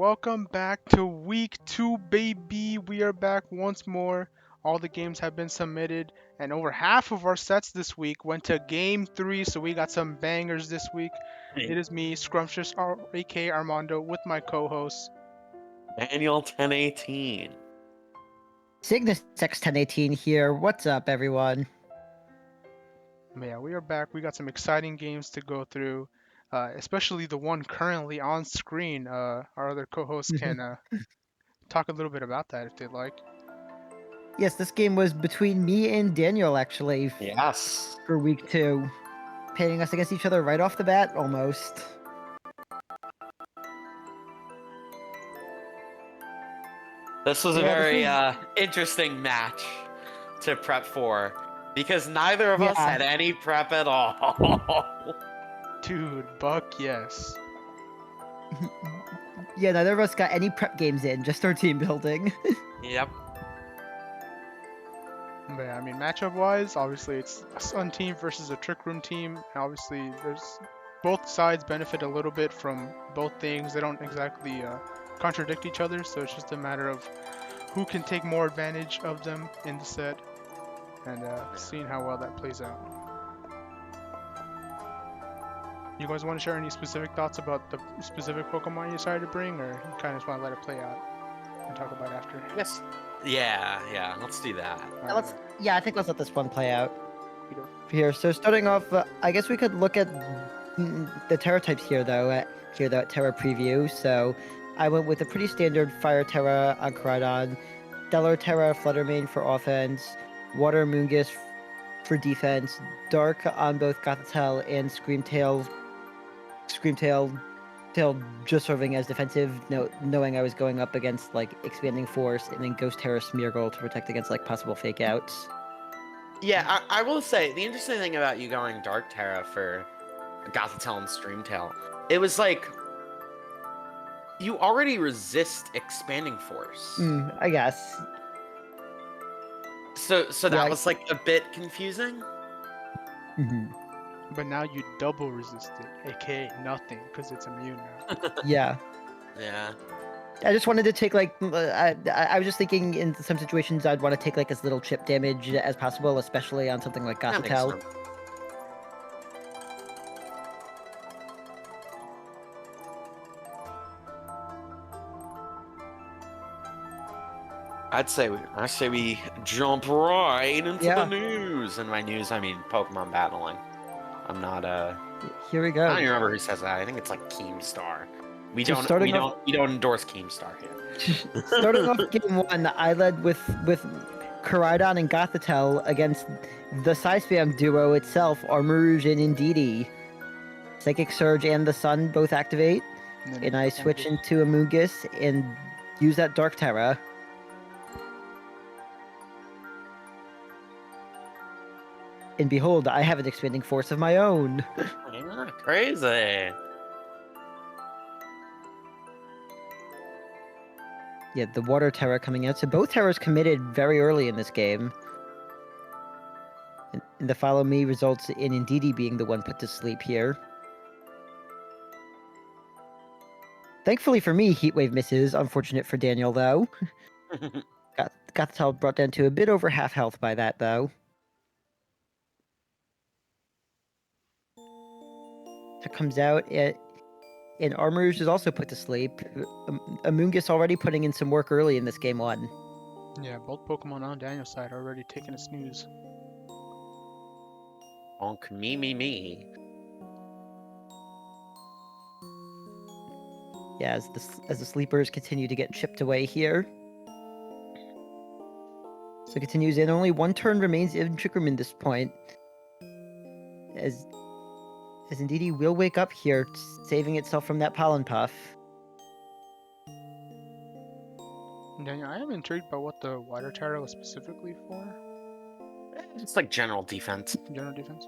welcome back to week 2, baby. We are back once more. All the games have been submitted, and over half of our sets this week went to game 3, so we got some bangers this week. It is me, Scrumptious, aka Armando, with my co-host. Daniel 1018. Cygnus X1018 here. What's up, everyone? Yeah, we are back. We got some exciting games to go through, especially the one currently on screen. Our other co-hosts can talk a little bit about that if they'd like. Yes, this game was between me and Daniel, actually, Yes. for week 2. Pitting us against each other right off the bat, almost. This was a Yeah, very this interesting match to prep for because neither of us Yeah. had any prep at all. Dude, Buck, yes. Yeah, neither of us got any prep games in, just our team building. Yep. But yeah, I mean, matchup-wise, obviously it's a Sun team versus a Trick Room team. Obviously, there's both sides benefit a little bit from both things. They don't exactly contradict each other, so it's just a matter of who can take more advantage of them in the set, and seeing how well that plays out. You guys want to share any specific thoughts about the specific Pokemon you decided to bring, or you kind of just want to let it play out and talk about it after? Yes. Yeah. Let's do that. I think let's let this one play out. Here, so starting off, I guess we could look at the Terra types here, though, at Terra preview. So I went with a pretty standard Fire Terra on Miraidon, Stellar Terra Fluttermane for offense, Water Moongus for defense, Dark on both Gothitelle and Screamtail just serving as defensive, knowing I was going up against like Expanding Force, and then Ghost Terra Smeargle to protect against like possible fake outs. Yeah, I will say, the interesting thing about you going Dark Terra for Gothitelle and Streamtail, it was like, you already resist Expanding Force. I guess. So that Yeah. was like a bit confusing. But now you double resist it, aka nothing, because it's immune now. Yeah. Yeah. I just wanted to take like I was just thinking in some situations I'd want to take like as little chip damage as possible, especially on something like That makes Gothitelle. sense. I say we jump right into the news. And by news, I mean Pokemon battling. I'm not Here we I go. don't even remember who says that. I think it's like Keemstar. We So don't endorse Keemstar here. Starting off game 1, I led with Miraidon and Gothitelle against the Psyspam duo itself, Armarouge and Indeedee. Psychic Surge and the Sun both activate, and I switch into a Moongus and use that Dark Terra. And behold, I have an Expanding Force of my own. Yeah, crazy. Yeah, the Water Terra coming out. So both Terras committed very early in this game. And the Follow Me results in Indeedee being the one put to sleep here. Thankfully for me, Heatwave misses. Unfortunate for Daniel, though. Gothitelle brought down to a bit over half health by that, though. That comes out, and Armarouge is also put to sleep. Amoonguss already putting in some work early in this game 1. Yeah, both Pokemon on Daniel's side are already taking a snooze. Bonk me. Yeah, as the sleepers continue to get chipped away here. So it continues in. Only one turn remains in Trick Room at this point. As Indeedee will wake up here, saving itself from that Pollen Puff. Daniel, I am intrigued by what the Water Terra was specifically for. It's like general defense. General defense?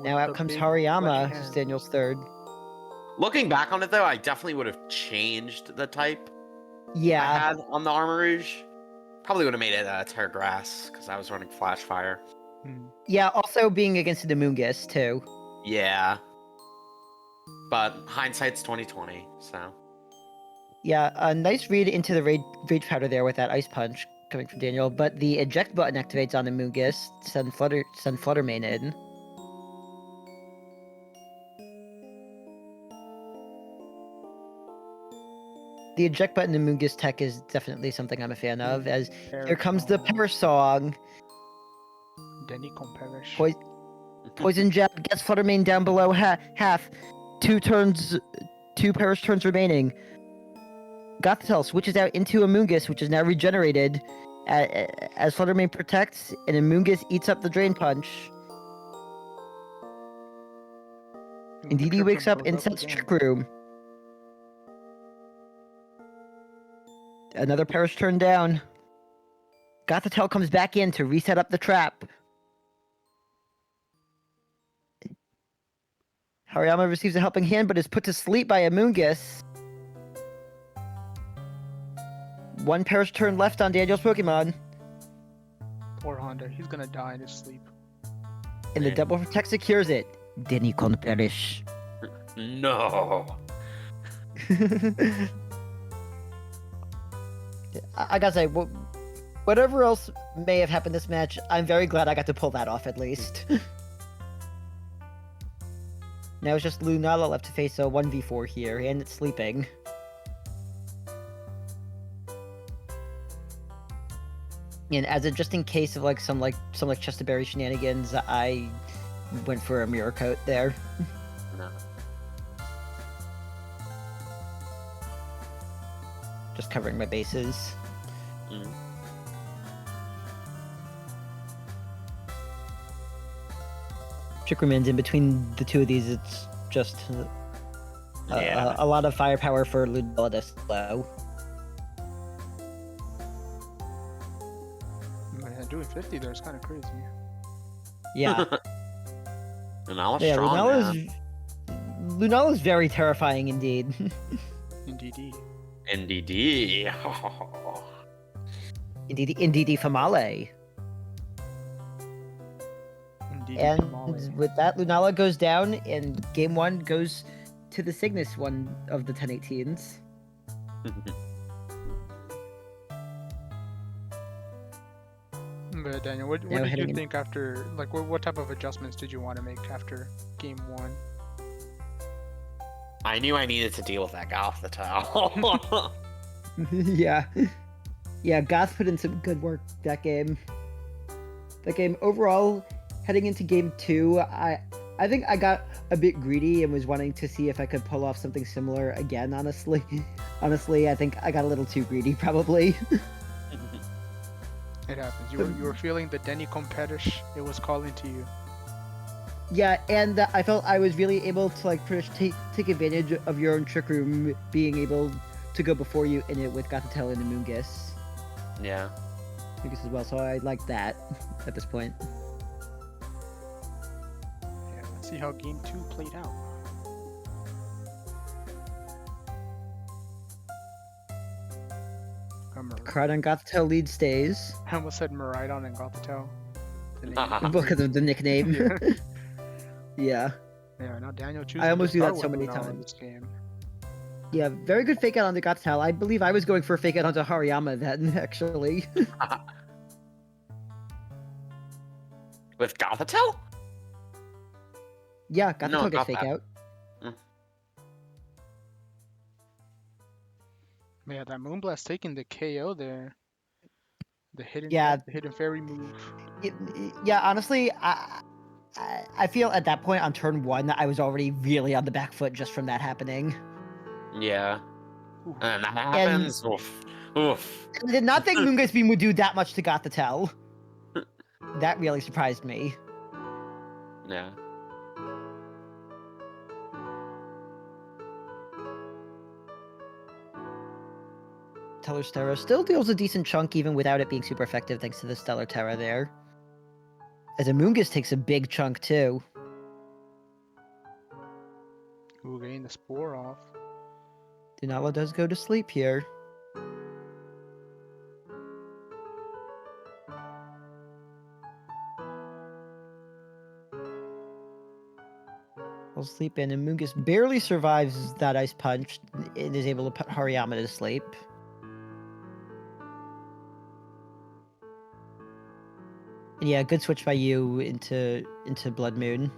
Now out comes Hariyama, who's Daniel's third. Looking back on it, though, I definitely would have changed the type I Yeah, had on the Armarouge. Probably would have made it Terra Grass, because I was running Flash Fire. yeah. Also being against the Amoonguss too. Yeah. But hindsight's 2020, so. Yeah, a nice read into the rage powder there with that ice punch coming from Daniel. But the eject button activates on Amoonguss. Send Flutter Mane in. The eject button in Amoonguss tech is definitely something I'm a fan of. As here comes the Power Song. Denny con perish. Poison Jab gets Flutter Mane down below half. 2 perish turns remaining. Gothitelle switches out into Amoonguss, which is now regenerated. As Flutter Mane protects, and Amoonguss eats up the Drain Punch. And DD wakes up and sets Trick Room. Another perish turn down. Gothitelle comes back in to reset up the trap. Hariyama receives a helping hand, but is put to sleep by Amoonguss. 1 perish turn left on Daniel's Pokemon. Poor Honda, he's gonna die in his sleep. And the double protect secures it. Denny con perish. No. I gotta say, whatever else may have happened this match, I'm very glad I got to pull that off at least. Now it's just Lunala left to face a 1v4 here, and it's sleeping. And as a just in case of some Chesterberry shenanigans, I went for a mirror coat there. No. Just covering my bases. Mm. Trick Room's in between the two of these. It's just a lot of firepower for Lunala to slow. Man, doing 50 there is kind of crazy. Yeah. Lunala's strong, Lunala's very terrifying indeed. Indeed. NDD. Indeed, Famale. And with that, Lunala goes down, and game 1 goes to the Cygnus one of the 1018s. But Daniel, what did you think after, what type of adjustments did you want to make after game 1? I knew I needed to deal with that Gothitelle. Yeah. Yeah, Goth put in some good work that game. Overall, heading into game 2, I think I got a bit greedy and was wanting to see if I could pull off something similar again, honestly. Honestly, I think I got a little too greedy, probably. It happens. You were feeling the Denny competish. It was calling to you. Yeah, and I felt I was really able to pretty much take advantage of your own Trick Room being able to go before you in it with Gothitelle and Amoonguss. Yeah. Amoonguss as well, so I like that at this point. Yeah, let's see how game 2 played out. Crowd on Gothitelle lead stays. I almost said Miraidon and Gothitelle. Because of the nickname. Yeah. Yeah. Yeah, now Daniel chooses. I almost do that to so start many with Unown in times. this game. Yeah, very good fake out on the Gothitelle. I believe I was going for a fake out onto Hariyama then, actually. With Gothitelle? Yeah, Gothitelle gets fake out. Yeah, that Moonblast taking the KO there. The hidden fairy move. Yeah, honestly, I feel at that point on turn 1 that I was already really on the back foot just from that happening. Yeah. And that happens. Oof. I did not think Moonguss Beam would do that much to Gothitelle. That really surprised me. Yeah. Teller's Terra still deals a decent chunk even without it being super effective thanks to the Stellar Terra there. As Amoonguss takes a big chunk too. Ooh, getting the spore off. Lunala does go to sleep here. Falls asleep, and Amoonguss barely survives that ice punch and is able to put Hariyama to sleep. And yeah, good switch by you into Blood Moon.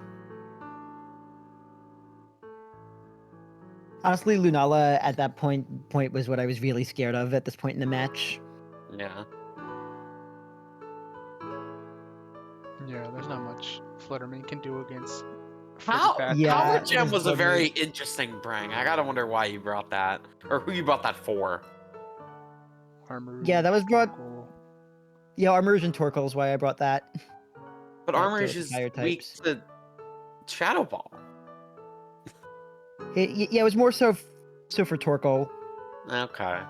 Honestly, Lunala at that point was what I was really scared of at this point in the match. Yeah. Yeah, there's not much Fluttermane can do against How? bad Yeah, Power Pokemon. Gem it was a Blood very Moon. interesting bring. I gotta wonder why you brought that, or who you brought that for. Armor. Yeah, that was brought. Torkoal. Yeah, Armouge and Torkoal is why I brought that. But Like Armor is the just fire weak types. to Shadow Ball. Yeah, it was more so for Torkoal. Okay.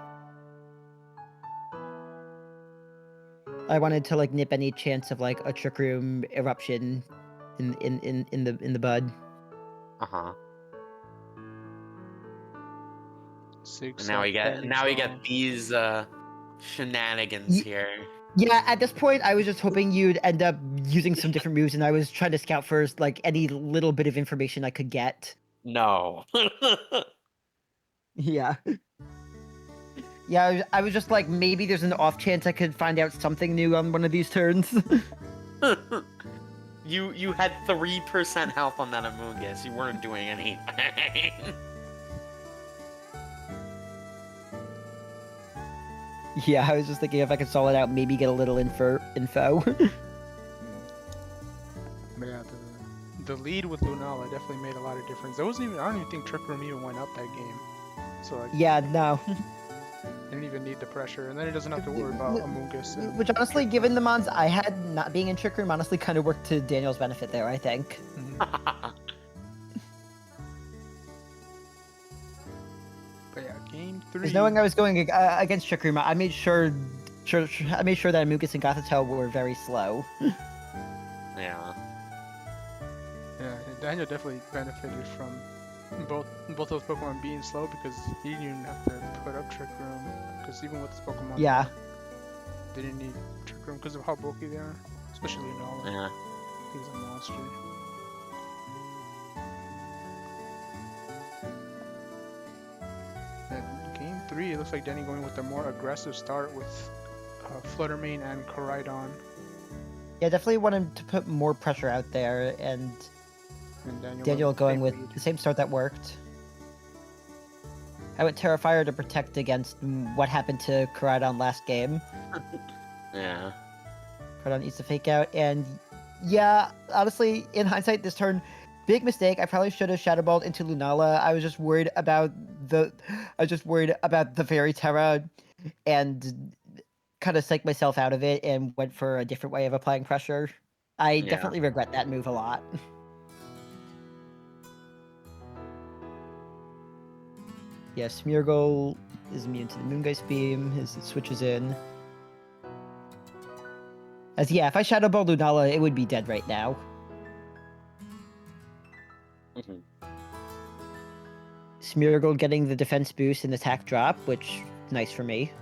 I wanted to like nip any chance of like a Trick Room eruption in the bud. Uh huh. Six. And now we get Damage these shenanigans Ye- here. Yeah, at this point, I was just hoping you'd end up using some different moves, and I was trying to scout first, like any little bit of information I could get. No. Yeah. Yeah, I was just like, maybe there's an off chance I could find out something new on one of these turns. You had 3% health on that Amoonguss. You weren't doing anything. Yeah, I was just thinking if I could solve it out, maybe get a little info. But yeah, the lead with Lunala definitely made a lot of difference. There wasn't even, I don't even think Trick Room even went up that game. So like, Yeah, no. didn't even need the pressure, and then it doesn't have to worry about Amoonguss. And Which honestly, given the mons I had not being in Trick Room, honestly kind of worked to Daniel's benefit there, I think. But yeah, game 3. Because knowing I was going against Trick Room, I made sure that Amoonguss and Gothitelle were very slow. Yeah. Yeah, Daniel definitely benefited from both those Pokemon being slow because he didn't even have to put up Trick Room. Because even with his Pokemon, Yeah. they didn't need Trick Room because of how bulky they are, especially Lunala. Yeah. He's a monster. And game 3, it looks like Denny going with a more aggressive start with Fluttermane and Miraidon. Yeah, definitely wanted to put more pressure out there, and And Daniel went going big with lead. the same start that worked. I went Terrafire to protect against what happened to Koraidon last game. Yeah. Koraidon needs to fake out, and yeah, honestly, in hindsight, this turn, big mistake. I probably should have Shadow Balled into Lunala. I was just worried about the Fairy Terra, and kind of psyched myself out of it and went for a different way of applying pressure. I Yeah. definitely regret that move a lot. Yeah, Smeargle is immune to the Moongeist Beam. His switches in. As yeah, if I Shadow Ball Lunala, it would be dead right now. Mhm. Smeargle getting the defense boost and attack drop, which nice for me.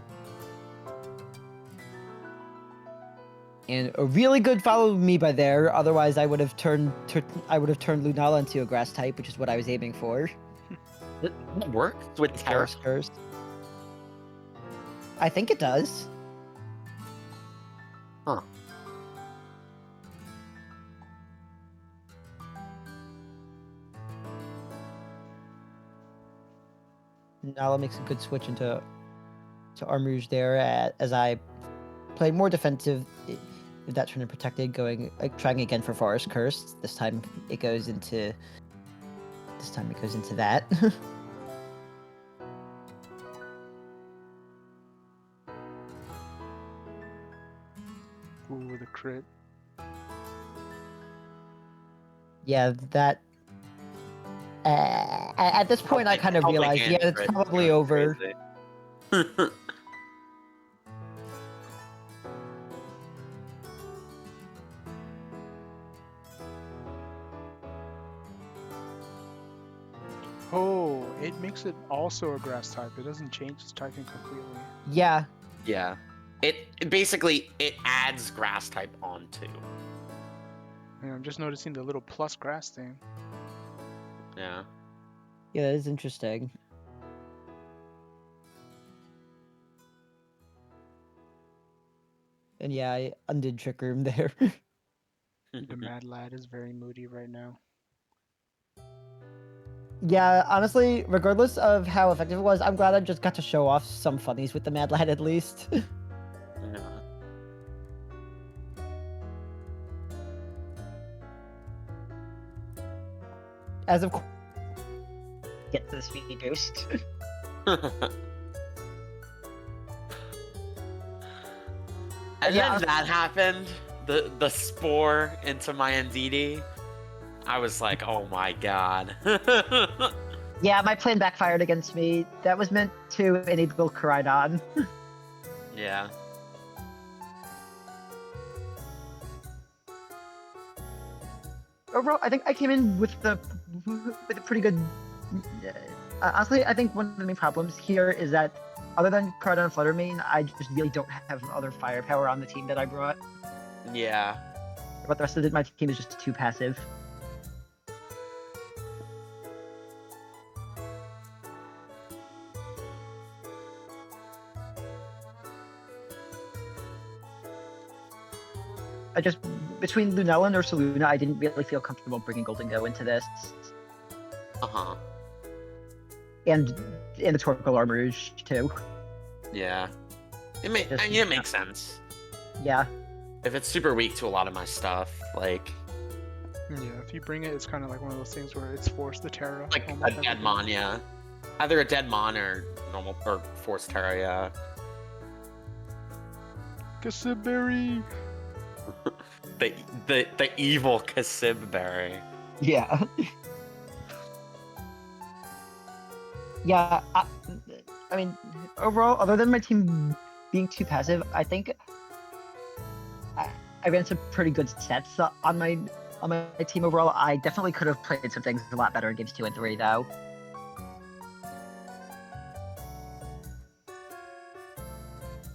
And a really good follow me by there. Otherwise, I would have turned Lunala into a grass type, which is what I was aiming for. It works with Terra. Forest Curse. I think it does. Huh. Nala makes a good switch into Armouge there as I played more defensive. With that turn in protected, trying again for Forest Curse. This time it goes into that. Ooh, the crit. Yeah, that. At this point, I kind of realized, yeah, it's probably over. Oh, it makes it also a grass type. It doesn't change its typing completely. Yeah, Yeah. It basically adds grass type onto. And I'm just noticing the little plus grass thing. Yeah. Yeah, that is interesting. And yeah, I undid Trick Room there. The Mad Lad is very moody right now. Yeah, honestly, regardless of how effective it was, I'm glad I just got to show off some funnies with the Mad Lad at least. Yeah. As of course, get the speedy boost. And Yeah, then that happened, the spore into my NDD. I was like, oh my god. Yeah, my plan backfired against me. That was meant to enable Koraidon. Yeah. Overall, I think I came in with a pretty good. Honestly, I think one of the main problems here is that other than Koraidon and Flutter Mane, I just really don't have other firepower on the team that I brought. Yeah. But the rest of my team is just too passive. I just, between Lunella and Ursaluna, I didn't really feel comfortable bringing Golden Go into this. Uh-huh. And the Torkoal Armourouge, too. Yeah. It makes sense. Yeah. If it's super weak to a lot of my stuff, like... Yeah, if you bring it, it's kind of like one of those things where it's forced the Terra. Like almost a every dead game. mon, yeah. Either a dead mon or normal, or forced Terra, yeah. Kasiberi! The evil Kasibberry. Yeah. Yeah, I mean, overall, other than my team being too passive, I think I ran some pretty good sets on my team overall. I definitely could have played some things a lot better in games 2 and 3, though.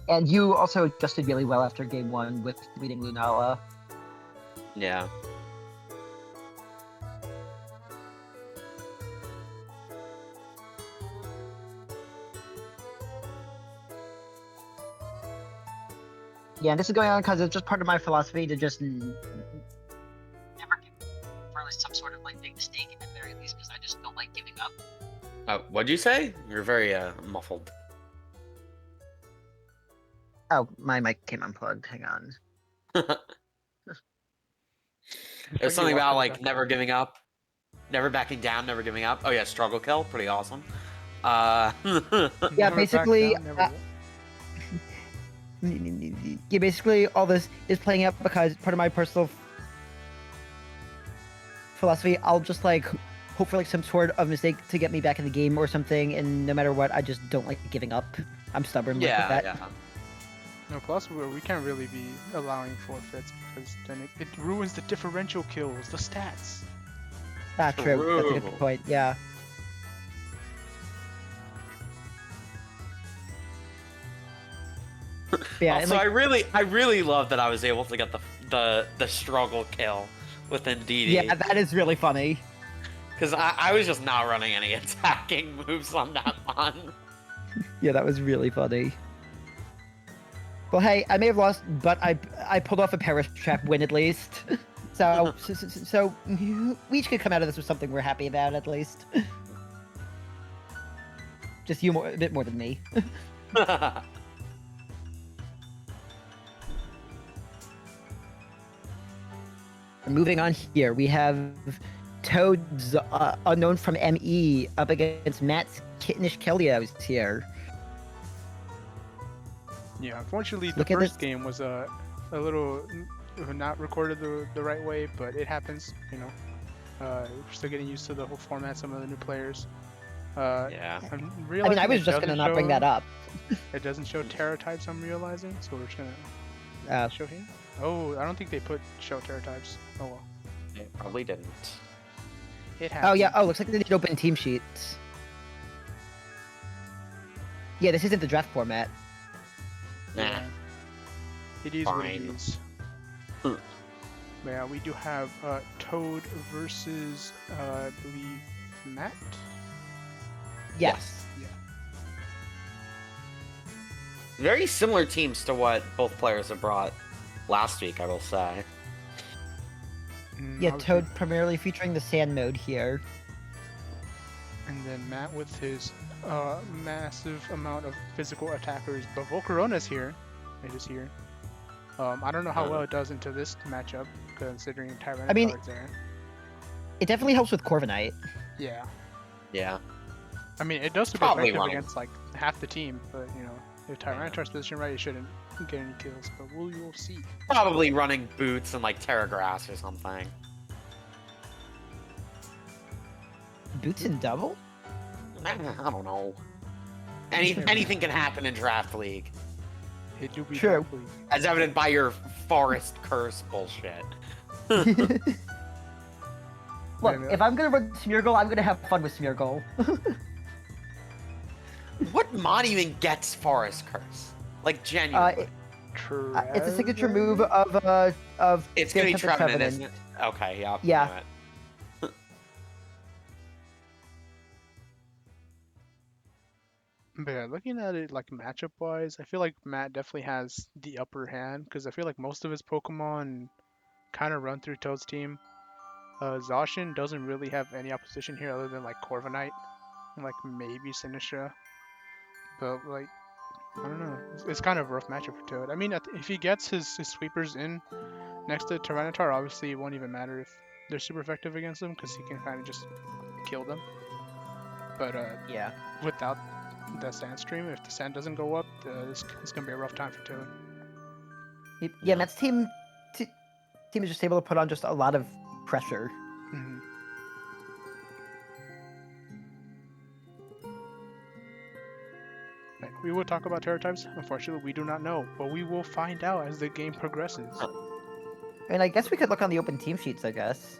And you also adjusted really well after game 1 with leading Lunala. Yeah. Yeah, and this is going on because it's just part of my philosophy to just never give for at least some sort of like big mistake at the very least, because I just don't like giving up. What'd you say? You're very muffled. Oh, my mic came unplugged. Hang on. There's something about like never giving up, never backing down, never giving up. Oh yeah, struggle kill, pretty awesome. Yeah, Never basically, back down, yeah, basically all this is playing out because part of my personal philosophy, I'll just like hope for like some sort of mistake to get me back in the game or something, and no matter what, I just don't like giving up. I'm stubborn with that. Yeah. No, plus we can't really be allowing forfeits because then it ruins the differential kills, the stats. Ah, true. That's a True. good point. Yeah. Yeah. Also, I really love that I was able to get the struggle kill within DD. Yeah, that is really funny. Because I was just not running any attacking moves on that one. Yeah, that was really funny. Well, hey, I may have lost, but I pulled off a Perish Trap win at least. So we each could come out of this with something we're happy about at least. Just you a bit more than me. Moving on here, we have Toad's Unown from ME up against Matt's Kittenish Keldeos here. Yeah, unfortunately, the Look at first this. game was a little not recorded the right way, but it happens. You know, we're still getting used to the whole format. Some of the new players. Yeah. I'm I realizing mean, I was it just gonna doesn't not bring show- that up. It doesn't show Terra types. I'm realizing, so we're just gonna Uh, show here. Oh, I don't think they put show Terra types. Oh well, It probably didn't. it happens. Oh yeah. Oh, looks like they did open team sheets. Yeah, this isn't the draft format. Nah. Yeah. It is what it Fine. is. Yeah, we do have Toad versus I believe Matt. Yes. Yeah. Very similar teams to what both players have brought last week, I will say. Yeah, Obviously- Toad primarily featuring the sand mode here. And then Matt with his massive amount of physical attackers. But Volcarona's here. It is here. I don't know how well it does into this matchup, considering Tyranitar's there. It definitely helps with Corviknight. Yeah. Yeah. I mean, it does super Probably effective running. against like half the team, but you know, if Tyranitar's positioned right, it shouldn't get any kills. But we'll see. Probably running boots and like Terra Grass or something. Boots and double? I don't know. Anything can happen in Draft League, It do be True. likely. as evident by your Forest Curse bullshit. Look, if I'm gonna run Smeargle, I'm gonna have fun with Smeargle. What mod even gets Forest Curse? Like, genuinely. True. It's a signature move of It's gonna be Tempest Trevenant, isn't it? Okay, yeah. Yeah. knew it. But yeah, looking at it like matchup wise, I feel like Matt definitely has the upper hand because I feel like most of his Pokemon kind of run through Toad's team. Zacian doesn't really have any opposition here other than like Corviknight and like maybe Sinistcha. But like, I don't know. It's kind of a rough matchup for Toad. I mean, if he gets his sweepers in next to Tyranitar, obviously it won't even matter if they're super effective against him because he can kind of just kill them. But Yeah. without the sand stream, if the sand doesn't go up, it's gonna be a rough time for Toad. Yeah, Matt's team is just able to put on just a lot of pressure. Mhm. Right, we will talk about Terra types. Unfortunately, we do not know, but we will find out as the game progresses. And I guess we could look on the open team sheets, I guess.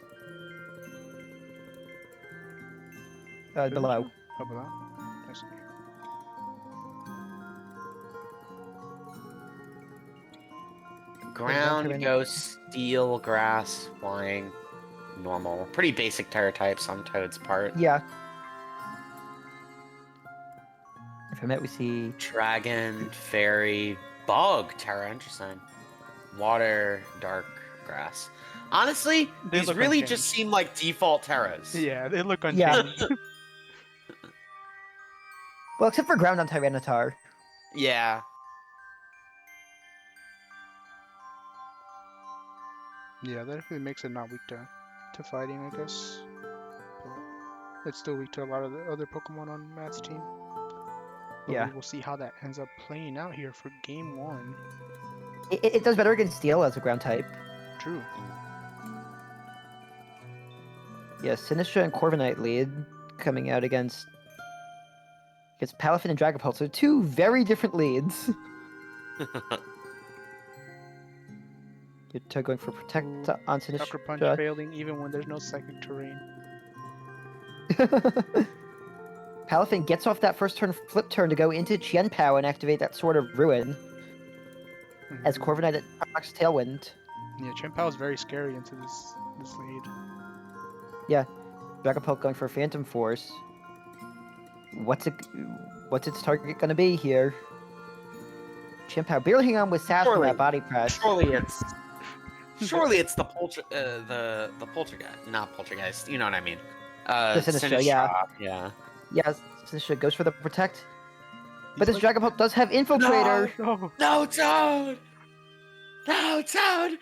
Below. How about that? Nice. Ground, Terrain- ghost, steel, grass, flying, normal. Pretty basic Terra types on Toad's part. Yeah. From it, we see Dragon, fairy, bug, Terra, interesting. Water, dark, grass. Honestly, They these look really unchanged. just seem like default Terras. Yeah, they look Yeah. unchanged. well, except for ground on Tyranitar. Yeah. Yeah, that definitely makes it not weak to fighting, I guess. But it's still weak to a lot of the other Pokemon on Matt's team. But Yeah. we will see how that ends up playing out here for game one. It does better against Steel as a ground type. True. Yeah, Sinistcha and Corviknight lead coming out against Palafin and Dragapult. So two very different leads. You're going for Protect Ooh, on Sucker Punch Sinistcha. failing even when there's no psychic terrain. Palafin gets off that first turn flip turn to go into Qianpao and activate that Sword of Ruin as Mhm. Corviknight attacks Tailwind. Yeah, Chimpao is very scary into this lead. Dragapult going for Phantom Force. What's its target gonna be here? Chimpao barely hanging on with Sash from Surely. that body press. Surely it's the poltergeist, not poltergeist. You know what I mean? Sinistcha, yeah. Yeah. Yeah, Sinistcha goes for the Protect. But He's this Dragapult does have Infiltrator. No! No, Toad! No, Toad!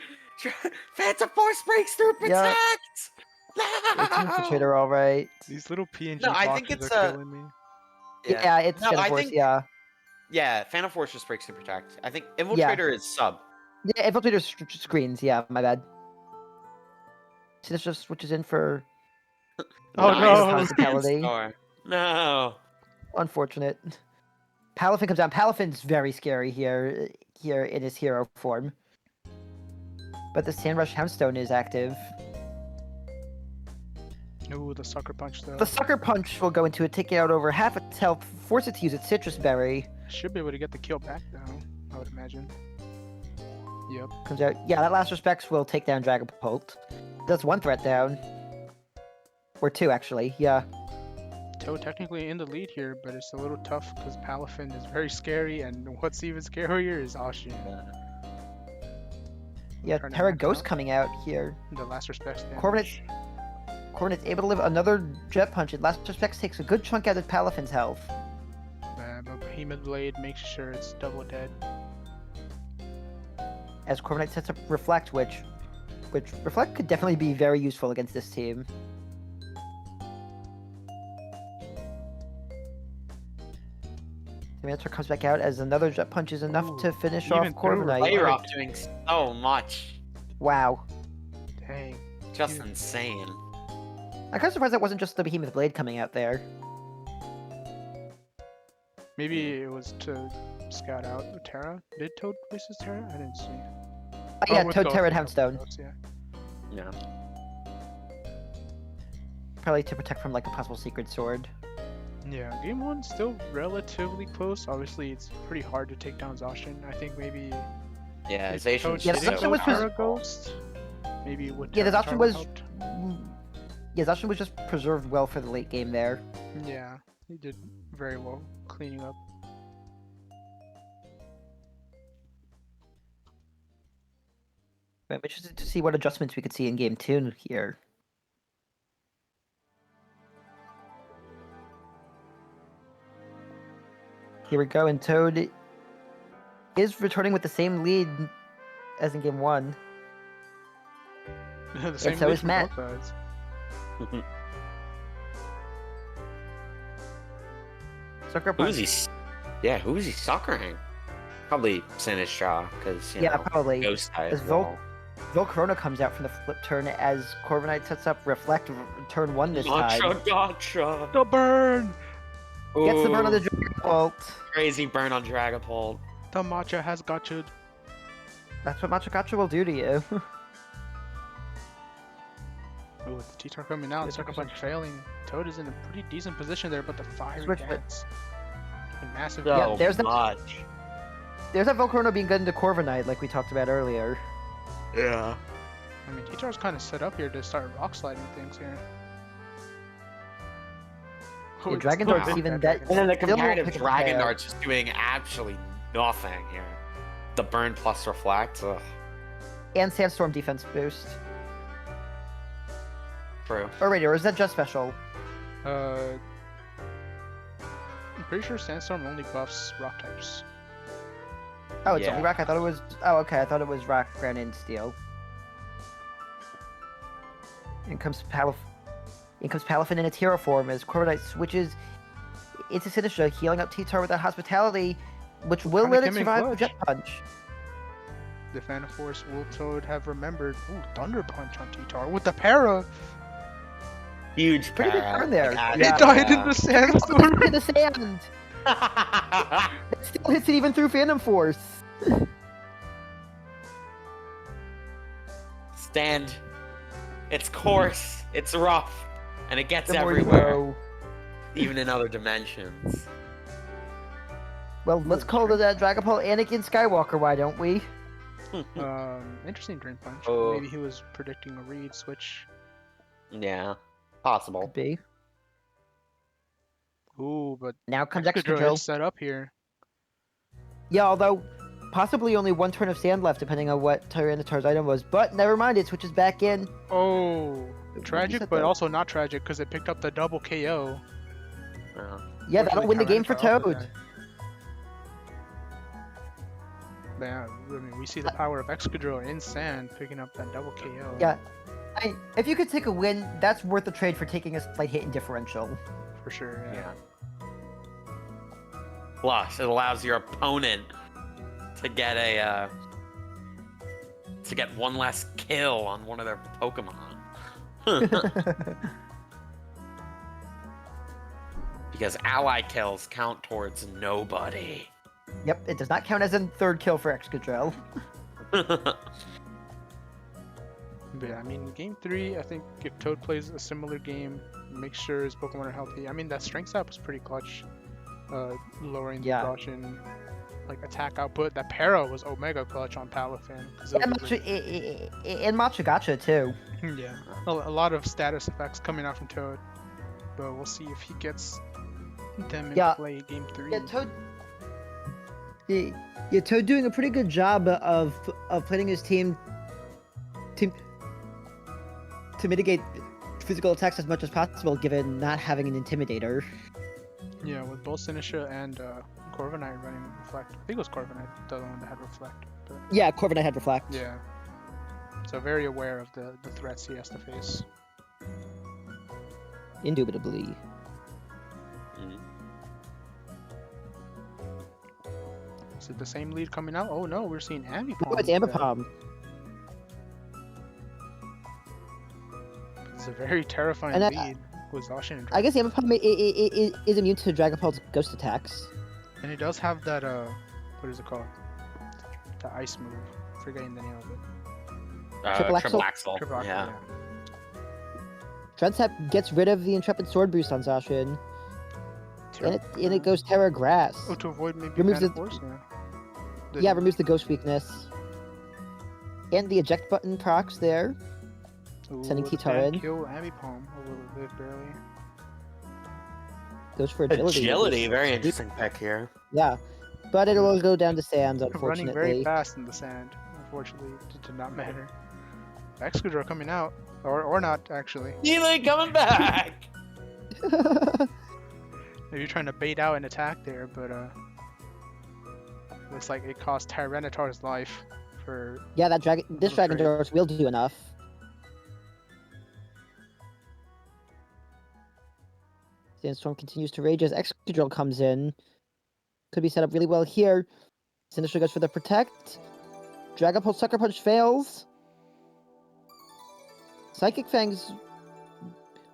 Phantom Force breaks through Yeah. Protect! It's an No! Infiltrator, all right. These little PNG No, I boxes think it's are a- killing me. Yeah, it's No, Phantom I Force, think- yeah. Yeah, Phantom Force just breaks through Protect. I think Infiltrator is sub. Yeah, Infiltrator screens, yeah, my bad. Sinistcha switches in for Oh, Nice. no. Hospitality. Score. No. Unfortunate. Palafin comes down. Palafin's very scary here in his hero form. But the Sandrush Houndstone is active. Ooh, the Sucker Punch though. The Sucker Punch will go into it, take it out over half its health, force it to use its Citrus Berry. Should be able to get the kill back though, I would imagine. Yep. Comes out. Yeah, that last respects will take down Dragapult. Does one threat down. Or two, actually. Yeah. Toad technically in the lead here, but it's a little tough because Palafin is very scary, and what's even scarier is Ashin. Yeah, Trying to Terra max Ghost out. coming out here. The last respects damage. Corviknight's able to live another Jet Punch, and Last Respects takes a good chunk out of Palafin's health. But Behemoth Blade makes sure it's double dead. As Corviknight sets up Reflect, which Reflect could definitely be very useful against this team. The Mantor comes back out as another Jet Punch is enough Ooh, to finish off even through Corviknight. Reflect. Layrock doing so much. Wow. Dang. Just Dude. insane. I'm kind of surprised that wasn't just the Behemoth Blade coming out there. Maybe it was to scout out Terra. Did Toad place his Terra? I didn't see. Oh, yeah, with Toad, Ghost, Terra, with and Houndstone. Ghost, yeah. Yeah. Probably to protect from like a possible Secret Sword. Yeah, game one still relatively close. Obviously, it's pretty hard to take down Zacian. I think maybe Yeah, if Zacian's Toad Yeah, didn't Zacian go was Terra just- Ghost, maybe it would Yeah, the Terra Zacian Tower was... helped. Yeah, Zacian was just preserved well for the late game there. Yeah, he did very well cleaning up. I'm interested to see what adjustments we could see in game 2 here. Here we go, and Toad is returning with the same lead as in game 1. The same so lead is from Matt. both sides. Sucker Who is Punch. he? Yeah, who is he suckering? Probably Sinistral, because Yeah, probably. Ghost type. As Volcarona comes out from the flip turn as Corviknight sets up Reflect turn 1 this time. Gotcha. The burn! Gets the burn on the Ooh, Dragon Bolt. crazy burn on Dragapult. The matcha has got you. That's what Machagacha will do to you. Oh, with the T-Tar coming out, Yeah, Sucker Sucker Punch failing. Toad is in a pretty decent position there, but the fiery Switch it. dance. A massive Yeah, So there's the- much. There's that Volcarona being good into Corviknight like we talked about earlier. Yeah. I mean, T-Tar's kind of set up here to start rock sliding things here. Yeah, it's Dragon still Dart's big, even Dragon that- And then the Still won't comparative pick up the Dragon KO. Dart's just doing actually nothing here. The burn plus reflect. Ugh. And Sandstorm defense boost. True. Oh, wait, or is that just special? I'm pretty sure Sandstorm only buffs rock types. Oh, it's Yeah. only rock? I thought it was... Oh, okay, I thought it was rock, ground, and steel. In comes Palafin in its hero form as Corviknight switches into Sinistra, healing up T-Tar with that hospitality, which will Kinda let it came in survive the clutch. Jet Punch. The Phantom Force will Toad have remembered. Ooh, Thunder Punch on T-Tar with the para. Huge Pretty big para, burn there. like, Yeah. It died in the sandstorm. In the sand! It still hits it even through Phantom Force. Stand. It's coarse. It's rough. And it gets The more you everywhere. know. Even in other dimensions. Well, let's call it that Dragapult Anakin Skywalker, why don't we? Interesting Drain Punch. Oh. Maybe he was predicting a read switch. Yeah. Possible. Could be. Ooh, but Now comes Excadrill Excadrill. is set up here. Yeah, although possibly only one turn of sand left, depending on what Tyranitar's item was. But never mind, it switches back in. Oh, What tragic, said but that? also not tragic because it picked up the double KO. Yeah, that'll win the game for Unfortunately, Toad. But yeah, I mean, we see the power of Excadrill in sand picking up that double KO. Yeah. If you could take a win, that's worth the trade for taking a slight hit in differential. For sure, yeah. Yeah. Plus, it allows your opponent to get a to get one less kill on one of their Pokemon. Because ally kills count towards nobody. Yep, it does not count as a third kill for Excadrill. But yeah, I mean, game 3, I think if Toad plays a similar game, makes sure his Pokemon are healthy. I mean, that strength up was pretty clutch. Lowering Yeah. the Russian like attack output. That para was Omega clutch on Palafin. And Machagacha, too. Yeah, a lot of status effects coming out from Toad. but we'll see if he gets them in Yeah. play game 3. Yeah, Toad. Yeah, Toad doing a pretty good job of playing his team to mitigate physical attacks as much as possible, given not having an intimidator. Yeah, with both Sinistra and Corviknight running Reflect. I think it was Corviknight, the one that had Reflect. But Yeah, Corviknight had Reflect. yeah. So very aware of the threats he has to face. Indubitably. Is it the same lead coming out? Oh no, we're seeing Ambipom. Oh, it's Ambipom. It's a very terrifying And lead with Zacian and I guess Ambipom is immune to Dragapult's ghost attacks. And it does have that, what is it called? The ice move. Forgetting the name of it. Triple Triple Axle? Axle. Triple Axle, Yeah. Dreadstep gets rid of the Intrepid Sword boost on Zacian. And it goes Terra Grass. Oh, to avoid maybe Removes Mana the- Force? Yeah, removes the ghost weakness. And the eject button procs there. Sending Kitar in. Kill Ambipom a little bit, barely. Goes for agility. Agility, very interesting pick here. Yeah. But it will go down to sands, Running unfortunately. very fast in the sand. Unfortunately, it did not matter. Excadrill coming out. Or not, actually. Neely coming back! Maybe you're trying to bait out an attack there, but looks like it cost Tyranitar's life for... Yeah, this Little Dragon trade. Doors will do enough. Sandstorm continues to rage as Excadrill comes in. Could be set up really well here. Sinistra goes for the Protect. Dragapult Sucker Punch fails. Psychic Fangs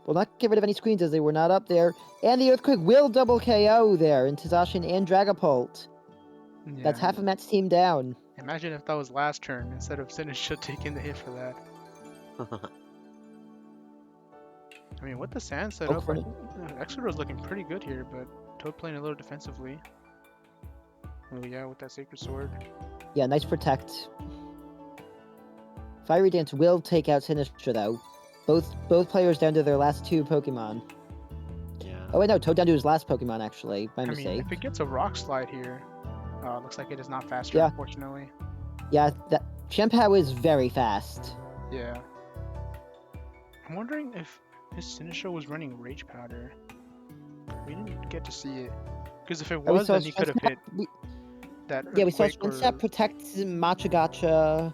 will not get rid of any screens as they were not up there. And the Earthquake will double KO there into Zacian and Dragapult. Yeah, That's half of Matt's team down. Imagine if that was last turn instead of Sinistra taking the hit for that. I mean, with the sand set Go up, for it. Excadrill's looking pretty good here, but Toad playing a little defensively. Oh yeah, with that Sacred Sword. Yeah, nice Protect. Fiery Dance will take out Sinistra though. Both players down to their last 2 Pokemon. Yeah. Oh wait, no, Toad down to his last Pokemon actually. My I mean, mistake. if it gets a Rock Slide here, looks like it is not faster, Yeah. unfortunately. Yeah, that Shampoo is very fast. Yeah. I'm wondering if his Sinistra was running Rage Powder. We didn't get to see it. Because if it Oh, we was, saw then he could have hit we- that Yeah, we saw Earthquake or... Spinstep Protect Machagacha.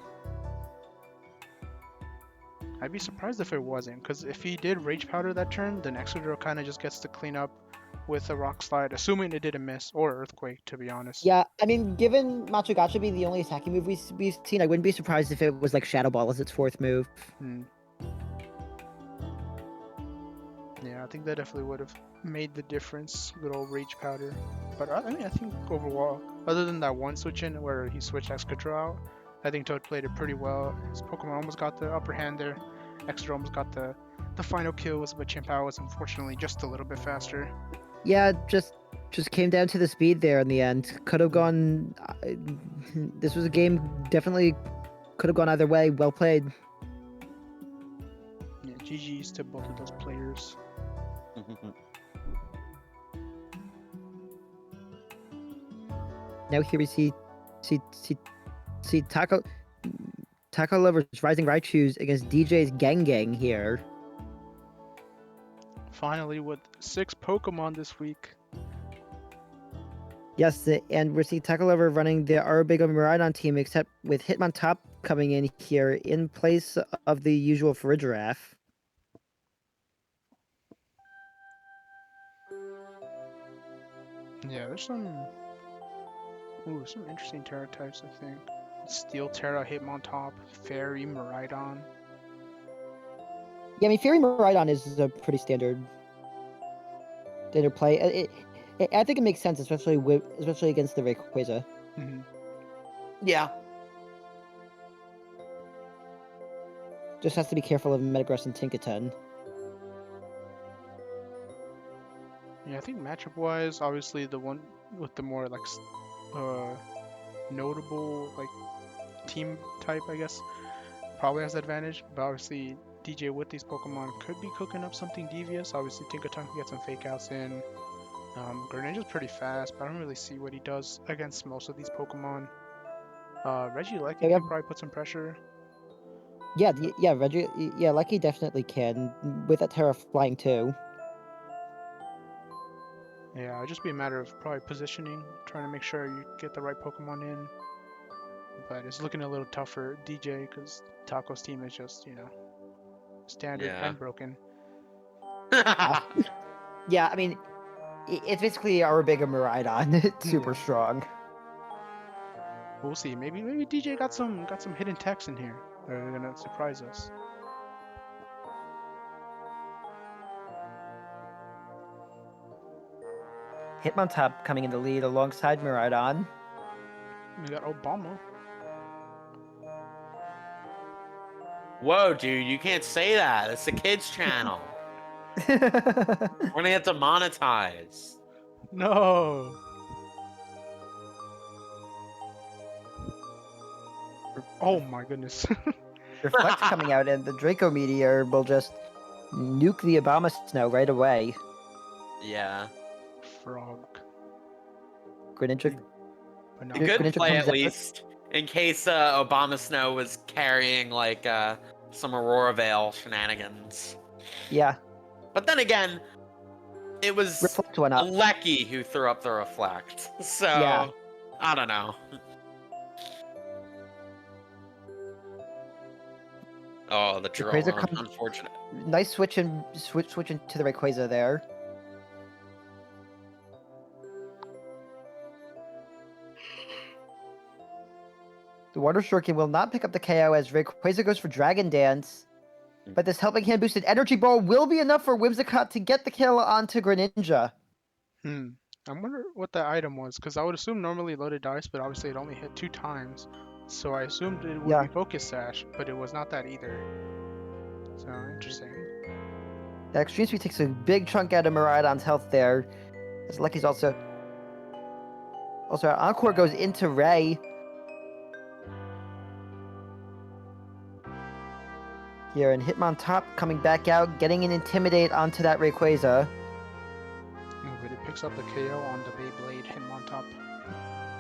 I'd be surprised if it wasn't, because if he did Rage Powder that turn, then Excadrill kind of just gets to clean up with a Rock Slide, assuming it didn't miss, or Earthquake, to be honest. Yeah, I mean, given Machagacha being the only attacking move we've seen, I wouldn't be surprised if it was like Shadow Ball as its 4th move. Hmm. Yeah, I think that definitely would have made the difference, good old Rage Powder. But I mean, I think overall, other than that one switch in where he switched Excadrill out, I think Toad played it pretty well. His Pokemon almost got the upper hand there. Excadrill almost got the final kill, but Chien-Pao was unfortunately just a little bit faster. Yeah, just came down to the speed there in the end. Could have gone. This was a game definitely could have gone either way. Well played. Yeah, GG's to both of those players. Now here we see Taco Lover's Rising Raichus against DJ's TheGenGang here. Finally, with 6 Pokemon this week. Yes, and we're seeing Taco Lover running the Arabigo Miraidon team, except with Hitmontop coming in here in place of the usual Farigiraf. Yeah, there's some interesting Terra types, I think. Steel Terra, Hitmontop, Fairy, Miraidon. Yeah, I mean, Fairy Miraidon is a pretty standard play. I think it makes sense, especially against the Rayquaza. Mm-hmm. Yeah. Just has to be careful of Metagross and Tinkaton. Yeah, I think matchup-wise, obviously the one with the more like notable like team type, I guess, probably has the advantage. But obviously DJ with these Pokemon could be cooking up something devious. Obviously, Tinkaton can get some fake outs in. Greninja's pretty fast, but I don't really see what he does against most of these Pokemon. Regieleki Yeah, we have- could probably put some pressure. Yeah, Reggie. Yeah, Lucky definitely can with that Terra flying too. Yeah, it'd just be a matter of probably positioning, trying to make sure you get the right Pokemon in. But it's looking a little tough for DJ because Taco's team is just, standard Yeah. and broken. Yeah, I mean, it's basically our bigger Miraidon. It's super Yeah. strong. We'll see. Maybe DJ got some hidden techs in here. They're gonna surprise us. Hitmontop coming in the lead alongside Miraidon. We got Obama. Whoa, dude, you can't say that. It's a kids channel. We're gonna get demonetized. No. Oh my goodness. Reflect coming out, and the Draco Meteor will just nuke the Obama Snow right away. Yeah. Frog. Greninja. But A no. good Greninja play comes at out- least, in case Obama Snow was carrying like some Aurora Veil shenanigans. Yeah, But then again, it was Reflect went up. Lecky who threw up the reflect. So Yeah. I don't know. Oh, the draw. Rayquaza comes- Unfortunate. Nice switching to the Rayquaza there. The Water Shuriken will not pick up the KO as Rayquaza goes for Dragon Dance. But this Helping Hand boosted Energy Ball will be enough for Whimsicott to get the kill onto Greninja. I wonder what that item was, because I would assume normally loaded dice, but obviously it only hit 2 times. So I assumed it would Yeah. be Focus Sash, but it was not that either. So interesting. The Extreme Speed takes a big chunk out of Miraidon's health there. As Lucky's also Encore goes into Ray. Here, and Hitmontop coming back out, getting an Intimidate onto that Rayquaza. But it picks up the KO on the Beyblade Hitmontop.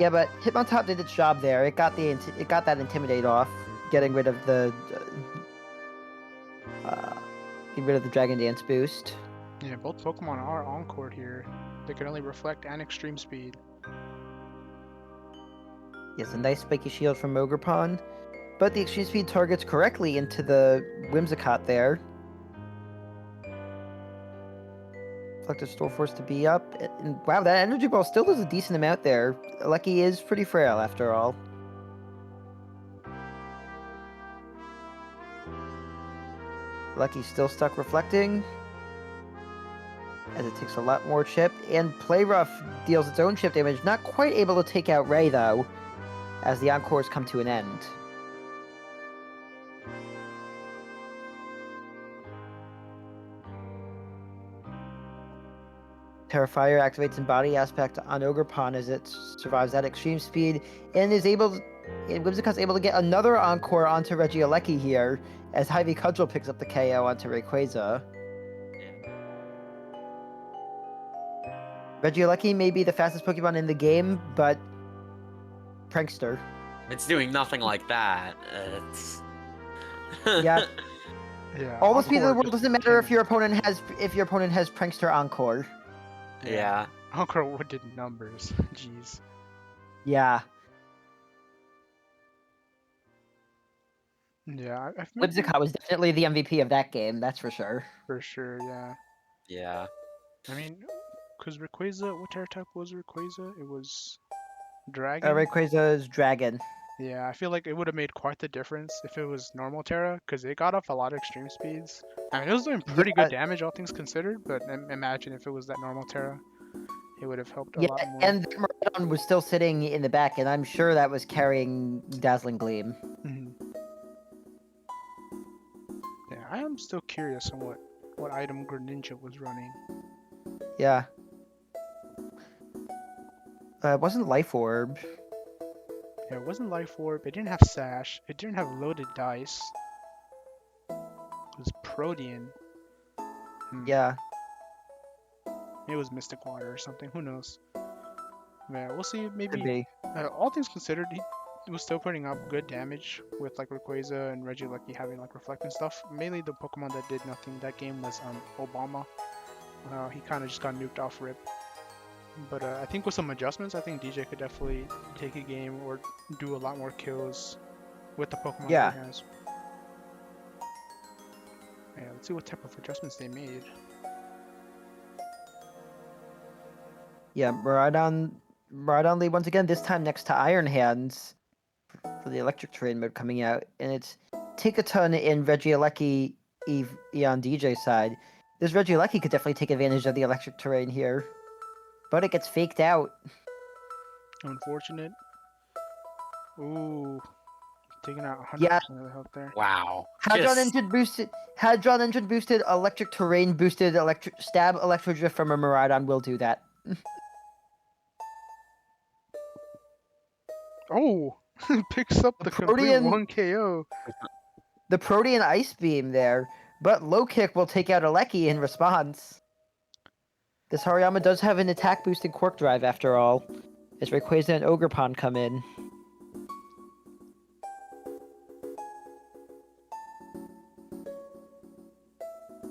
Yeah, but Hitmontop did its job there. It got that Intimidate off, getting rid of the Dragon Dance boost. Yeah, both Pokemon are Encore here. They can only reflect and Extreme Speed. Yes, a nice spiky shield from Ogerpon. But the Extreme Speed targets correctly into the Whimsicott there. Reflective Store Force to be up. And wow, that Energy Ball still does a decent amount there. Lucky is pretty frail after all. Lucky's still stuck reflecting. As it takes a lot more chip. And Play Rough deals its own chip damage. Not quite able to take out Ray though, as the Encores come to an end. Terrifier activates in body aspect on Ogerpon as it survives that extreme speed and Whimsicott's able to get another Encore onto Regieleki here as Ivy Cudgel picks up the KO onto Rayquaza. Regieleki may be the fastest Pokemon in the game, but prankster. It's doing nothing like that. It's Yeah. Yeah. All the speed of the Encore world just doesn't matter if came- your opponent has prankster Encore. Yeah. Encore did numbers. Jeez. Yeah. Yeah, I've Whimsicott was definitely the MVP of that game, that's for sure. for sure. Yeah. Yeah. I mean, because Rayquaza, what Terra type was Rayquaza? It was Dragon. Rayquaza's Dragon. Yeah, I feel like it would have made quite the difference if it was normal Terra, because it got off a lot of extreme speeds. I mean, it was doing pretty Yeah. good damage, all things considered, but imagine if it was that normal Terra, it would have helped a Yeah, lot more. and Miraidon was still sitting in the back, and I'm sure that was carrying Dazzling Gleam. Mhm. Yeah, I am still curious on what item Greninja was running. Yeah. It wasn't Life Orb. Yeah, it wasn't Life Orb, it didn't have Sash, it didn't have Loaded Dice. It was Protean. Yeah. It was Mystic Water or something. Who knows? Yeah, we'll see. Could Maybe. be. All things considered, he was still putting up good damage with like Rayquaza and Regieleki having like Reflect and stuff. Mainly the Pokemon that did nothing that game was Obama. He kind of just got nuked off rip. But I think with some adjustments, I think DJ could definitely take a game or do a lot more kills with the Pokemon Yeah. that he has. Yeah, let's see what type of adjustments they made. Yeah, Miraidon lead once again, this time next to Iron Hands for the electric terrain mode coming out. And it's Tinkaton and Regieleki Eevee on DJ side. This Regieleki could definitely take advantage of the electric terrain here. But it gets faked out. Unfortunate. Ooh, taking out 100% Yeah. of the health there. Wow. Hadron Just- engine boosted electric terrain boosted stab electro drift from a Miraidon will do that. Oh, picks up the complete Protean- 1 KO. The Protean Ice Beam there, but Low Kick will take out Aleki in response. This Hariyama does have an attack boosting Quark Drive after all, as Rayquaza and Ogerpon come in.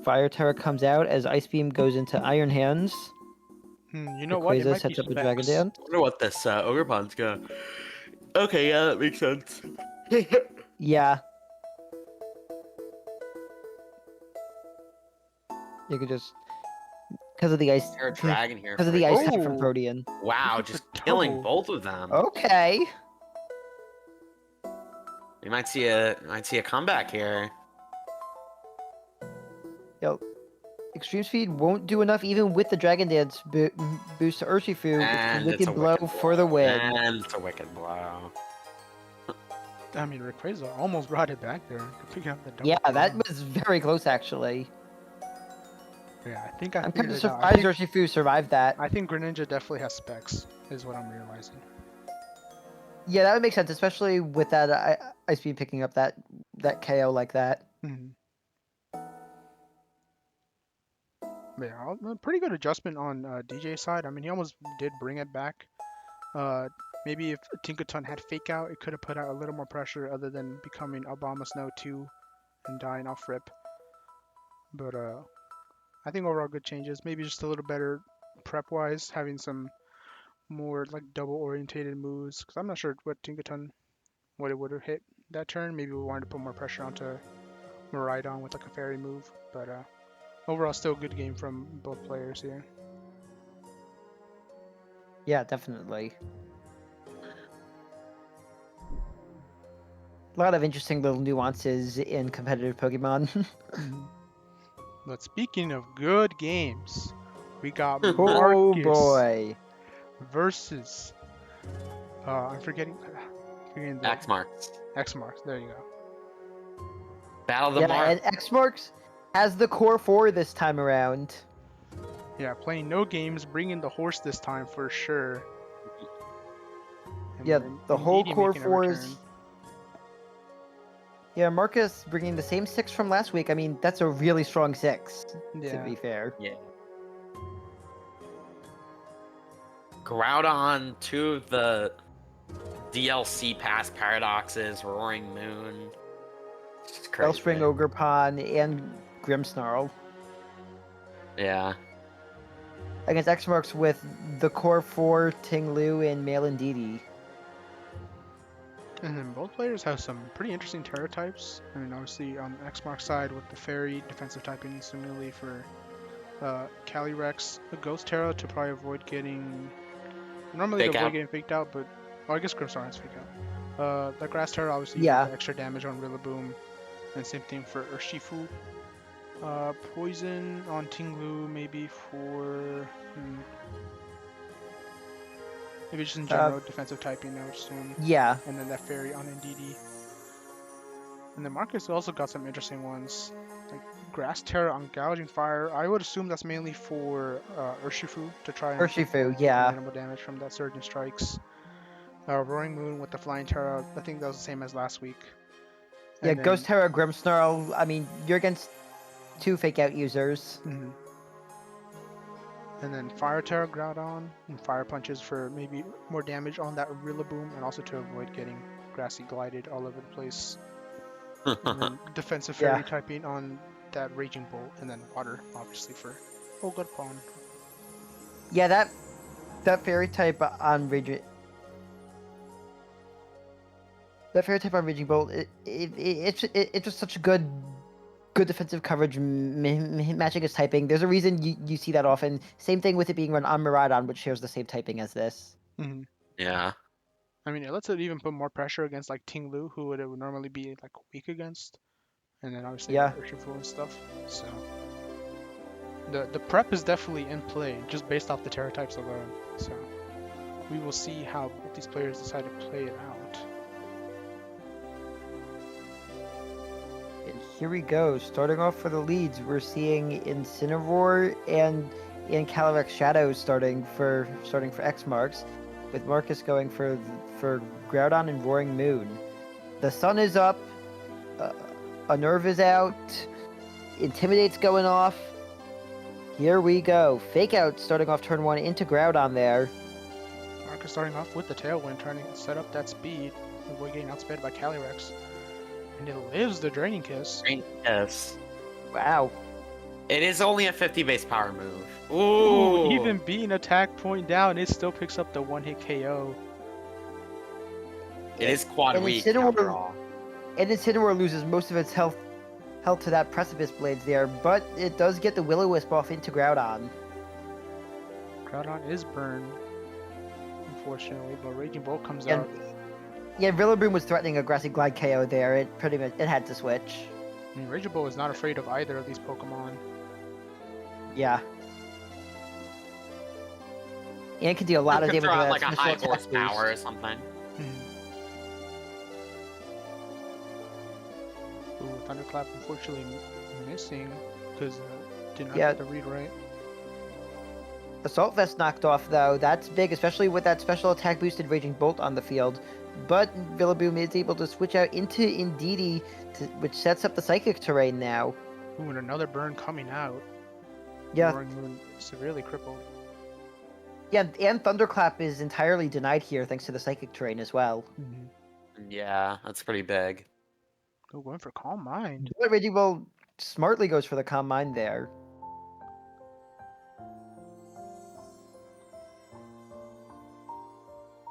Fire Terra comes out as Ice Beam goes into Iron Hands. You know what? It Rayquaza might sets be up a Dragon specs. Dance. I wonder what this Ogerpon's gonna. Okay, yeah, that makes sense. Yeah. You could just because of the ice They're a dragon here. because of the ice type from Oh. Protean. Wow, Look at just the killing double. both of them. Okay. We might see a comeback here. Yo, Extreme Speed won't do enough even with the Dragon Dance boost to Urshifu. And It's it's a a Wicked Blow for the win. And it's a wicked blow. I mean, Rayquaza almost brought it back there. Picking up the double. Yeah, that KO. was very close actually. Yeah, I think I I'm kind figured of it out. surprised Urshifu survived that. I think Greninja definitely has specs, is what I'm realizing. Yeah, that would make sense, especially with that Ice Beam picking up that KO like that. Yeah, a pretty good adjustment on DJ's side. I mean, he almost did bring it back. Maybe if Tinkaton had Fake Out, it could have put out a little more pressure other than becoming Obama Snow 2 and dying off rip. But I think overall good changes. Maybe just a little better prep-wise, having some more like double-orientated moves. Because I'm not sure what Tinkaton, what it would have hit that turn. Maybe we wanted to put more pressure onto Miraidon with like a fairy move. But overall, still a good game from both players here. Yeah, definitely. A lot of interesting little nuances in competitive Pokemon. But speaking of good games, we got Oh, Oh Marcus boy. versus I'm forgetting the X marks. X marks. There you go. Battle of the Yeah, Mark. and X Marks has the core 4 this time around. Yeah, playing no games, bringing the horse this time for sure. And Yeah, then the whole Eevee core making a 4 is. return. Yeah, Marcus bringing the same 6 from last week. I mean, that's a really strong 6, to Yeah. be fair. Yeah. Groudon, two of the DLC pass paradoxes, Roaring Moon. It's crazy. Wellspring, Ogerpon, and Grimmsnarl. Yeah. Against X Marks with the core 4, Tinglu, and Malindidi. And then both players have some pretty interesting Terra types. I mean, obviously on the X mark side with the Fairy defensive typing, similarly for Calyrex, the Ghost Terra to probably avoid getting. Normally Fake to avoid out. getting faked out, but I guess Grimmsnarl has fake out. The Grass Terra obviously Yeah. uses the extra damage on Rillaboom, and same thing for Urshifu. Poison on Tinglu, maybe for maybe just in general defensive typing, I would assume. Yeah. And then that fairy on Ndidi. And then Marcus also got some interesting ones, like Grass Terra on Gouging Fire. I would assume that's mainly for Urshifu to try and take Urshifu, the yeah. minimal damage from that Surge and Strikes. Roaring Moon with the Flying Terra, I think that was the same as last week. Yeah, And Ghost then, Terra, Grimmsnarl. I mean, you're against 2 fake out users. mhm. And then Fire Terror Groudon and Fire Punches for maybe more damage on that Rillaboom and also to avoid getting Grassy Glided all over the place. And then Defensive Yeah. Fairy typing on that Raging Bolt and then Water, obviously, for Ogarpon. Yeah, that fairy type on Raging. That fairy type on Raging Bolt, it's just such good defensive coverage matching his typing. There's a reason you see that often. Same thing with it being run on Miraidon, which shares the same typing as this. Mm-hmm. Yeah. I mean, it lets it even put more pressure against like Ting Lu, who it would normally be like weak against. And then obviously Yeah. Urshifu and stuff. So the prep is definitely in play just based off the Terra types alone. So we will see how both these players decide to play it out. And here we go. Starting off for the leads, we're seeing Incineroar and Calyrex Shadows starting for X marks, with Marcus going for Groudon and Roaring Moon. The sun is up. A nerve is out. Intimidate's going off. Here we go. Fake out starting off turn 1 into Groudon there. Marcus starting off with the Tailwind, trying to set up that speed. Avoid getting outsped by Calyrex. And it lives the Draining Kiss. Yes. Wow. It is only a 50 base power move. Ooh, even being attack point down, it still picks up the one-hit KO. It is quad And weak Incineroar- after all. And Incineroar loses most of its health to that Precipice Blades there, but it does get the Will-O-Wisp off into Groudon. Groudon is burned, unfortunately, but Raging Bolt comes And out. yeah, Rillaboom was threatening a Grassy Glide KO there. It pretty much had to switch. I mean, Raging Bolt is not afraid of either of these Pokemon. Yeah. And can do a lot of Could damage throw with out that like a special high attack horsepower or boost. something. Ooh, Thunderclap unfortunately missing because did not Yeah. get the read right. Assault Vest knocked off though. That's big, especially with that special attack boosted Raging Bolt on the field. But Rillaboom is able to switch out into Indeedee, which sets up the Psychic terrain now. Ooh, and another burn coming out. Yeah, Roaring Moon severely crippled. yeah, and Thunderclap is entirely denied here thanks to the Psychic terrain as well. Yeah, that's pretty big. Ooh, going for Calm Mind. But Raging Bolt smartly goes for the Calm Mind there.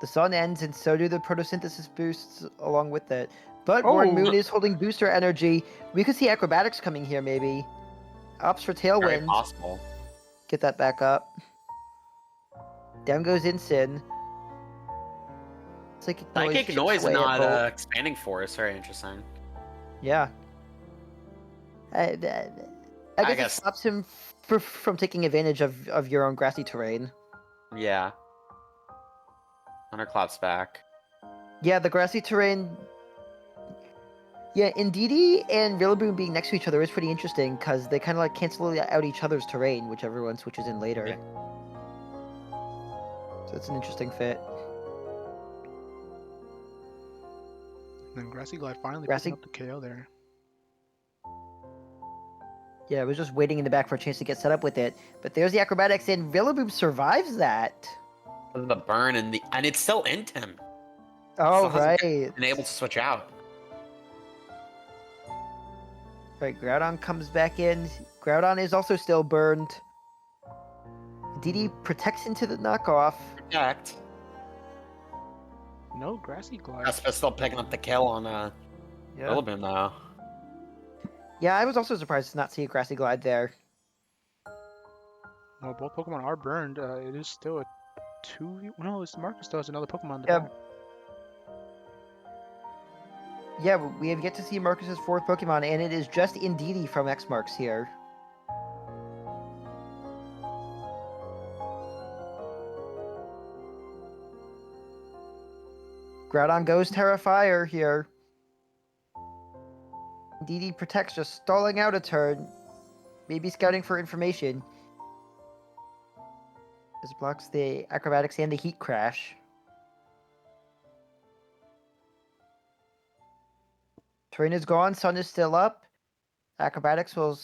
The sun ends, and so do the photosynthesis boosts along with it. But Roaring Moon is holding booster energy. We could see acrobatics coming here, maybe. Ops for Very Tailwind. possible. Get that back up. Down goes Incin. Psychic Noise away at not Bolt. expanding force. Very interesting. Yeah. I guess guess- it stops him from taking advantage of your own grassy terrain. Yeah. Thunderclap's back. Yeah, the grassy terrain. Yeah, Indeedee and Rillaboom being next to each other is pretty interesting because they kind of like cancel out each other's terrain, whichever one switches in later. Yeah. So it's an interesting fit. And then Grassy Glide finally Grassy- picking up the KO there. Yeah, I was just waiting in the back for a chance to get set up with it. But there's the acrobatics, and Rillaboom survives that. The burn and it's still in him. Oh, Still hasn't right. been able to switch out. Right, Groudon comes back in. Groudon is also still burned. DD protects into the knockoff. Protect. No Grassy Glide. Precipice still picking up the kill on Yeah. Rillaboom though. Yeah, I was also surprised to not see a Grassy Glide there. Well, both Pokemon are burned. It is still a 2v. No, it's Marcus still has another Pokemon in the Yeah. back. Yeah, we have yet to see Marcus's 4th Pokemon, and it is just Indeedee from X Marks here. Groudon goes Terra Fire here. Indeedee protects, just stalling out a turn. Maybe scouting for information. This blocks the acrobatics and the heat crash. Terrain is gone. Sun is still up. Acrobatics will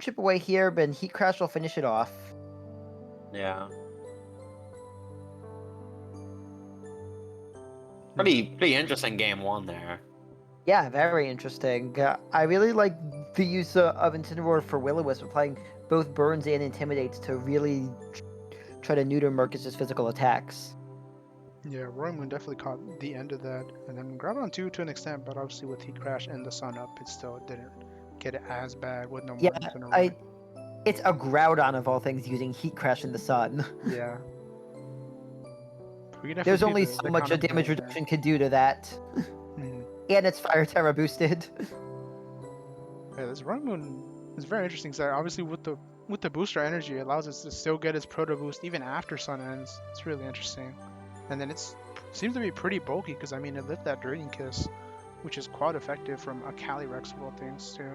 chip away here, but Heat Crash will finish it off. Yeah. Pretty interesting game one there. Yeah, very interesting. I really like the use of Incineroar for Will-O-Wisp, applying both Burns and Intimidates to really try to neuter Marcus's physical attacks. Yeah, Roaring Moon definitely caught the end of that, and then Groudon too to an extent, but obviously with Heat Crash and the Sun up, it still didn't get it as bad with no more Yeah, Incineroar. it's a Groudon of all things using Heat Crash in the Sun. Yeah. There's only so much a damage reduction can do to that. Mhm. And it's Fire Terra boosted. Yeah, this Roaring Moon is very interesting. So obviously with the booster energy, it allows us to still get its Proto Boost even after Sun ends. It's really interesting. And then it seems to be pretty bulky because I mean it lit that Draining Kiss, which is quite effective from a Calyrex of all things too.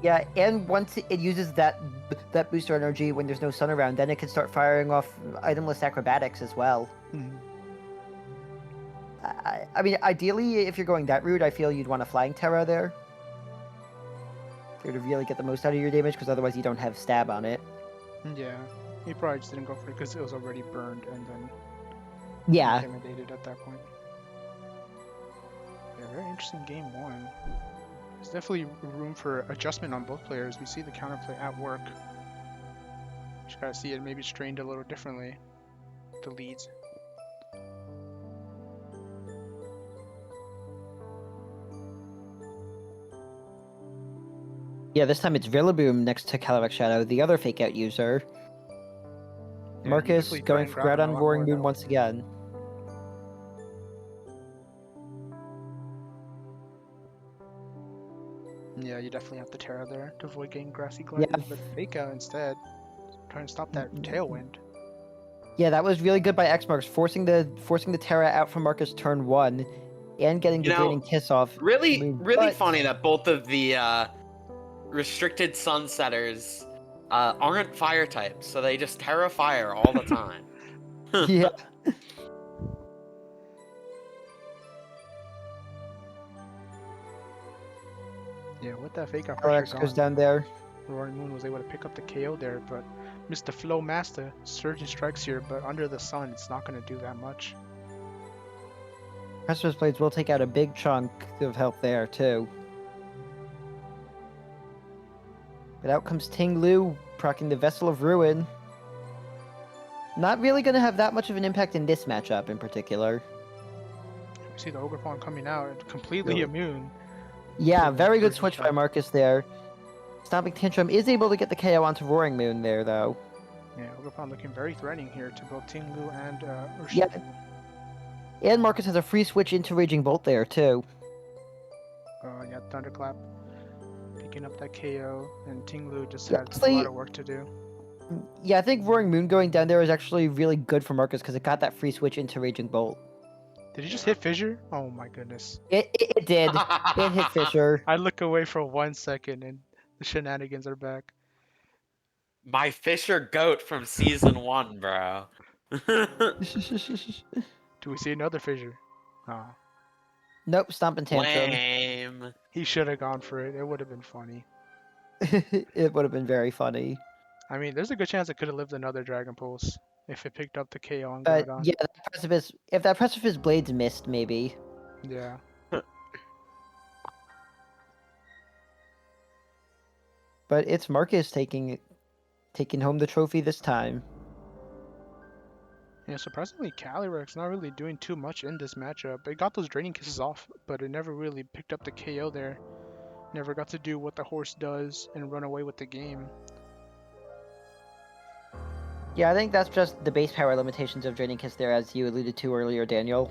Yeah, and once it uses that booster energy when there's no sun around, then it can start firing off itemless acrobatics as well. Mhm. I mean, ideally, if you're going that route, I feel you'd want a Flying Terra there. To really get the most out of your damage, because otherwise you don't have stab on it. Yeah, he probably just didn't go for it because it was already burned and then Yeah. intimidated at that point. Yeah, very interesting game one. There's definitely room for adjustment on both players. We see the counterplay at work. Just gotta see it maybe strained a little differently. The leads. Yeah, this time it's Rillaboom next to Calyrex Shadow, the other fake out user. Yeah, Marcus definitely going threatened for Groudon a Groudon lot Roaring more Moon though. once again. Yeah, you definitely have the Terra there to avoid getting Grassy Glide, but Fake Out instead. Trying to stop that Tailwind. Yeah, that was really good by Xmarks, forcing the Terra out from Marcus turn 1, and getting the Draining Kiss off. Really But- funny that both of the restricted Sunsetters aren't fire types, so they just Terra Fire all the time. Yeah. Yeah, with that Fake Out Calyrex pressure goes gone, down there. Roaring Moon was able to pick up the KO there, but missed the Flow Master. Surging strikes here, but under the sun, it's not going to do that much. Precipice Blades will take out a big chunk of health there, too. But out comes Ting Lu, proccing the Vessel of Ruin. Not really going to have that much of an impact in this matchup in particular. We see the Ogre Fawn coming out, completely Really? immune. Yeah, the very good Surging switch by Strike. Marcus there. Stomping Tantrum is able to get the KO onto Roaring Moon there, though. Yeah, Ogre Fawn looking very threatening here to both Ting Lu and Yeah. Urshifu. And Marcus has a free switch into Raging Bolt there, too. Yeah, Thunderclap. Picking up that KO, and Ting Lu just Yeah, had a honestly- lot of work to do. Yeah, I think Roaring Moon going down there is actually really good for Marcus because it got that free switch into Raging Bolt. Did he just hit Fissure? Oh my goodness. It did. It hit Fisher. I look away for 1 second and the shenanigans are back. My Fisher goat from season 1, bro. Do we see another Fissure? Oh. Nope, Stomping Tantrum. Lame. He should have gone for it. It would have been funny. It would have been very funny. I mean, there's a good chance it could have lived another Dragon Pulse if it picked up the KO on But Groudon. yeah, if that Precipice Blades missed, maybe. Yeah. But it's Marcus taking home the trophy this time. Yeah, surprisingly, Calyrex not really doing too much in this matchup. It got those Draining Kisses off, but it never really picked up the KO there. Never got to do what the horse does and run away with the game. Yeah, I think that's just the base power limitations of Draining Kiss there, as you alluded to earlier, Daniel.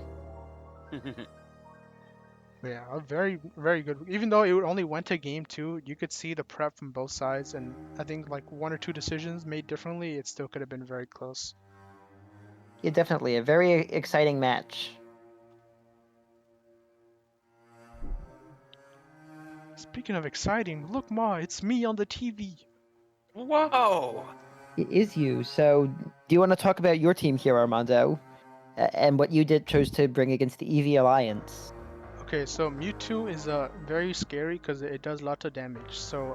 Yeah, a very, very good. Even though it only went to game 2, you could see the prep from both sides, and I think like 1 or 2 decisions made differently, it still could have been very close. Yeah, definitely. A very exciting match. Speaking of exciting, look Ma, it's me on the TV. Whoa. It is you. So, do you want to talk about your team here, Armando? And what you chose to bring against the Eevee Alliance? Okay, so Mewtwo is very scary because it does lots of damage. So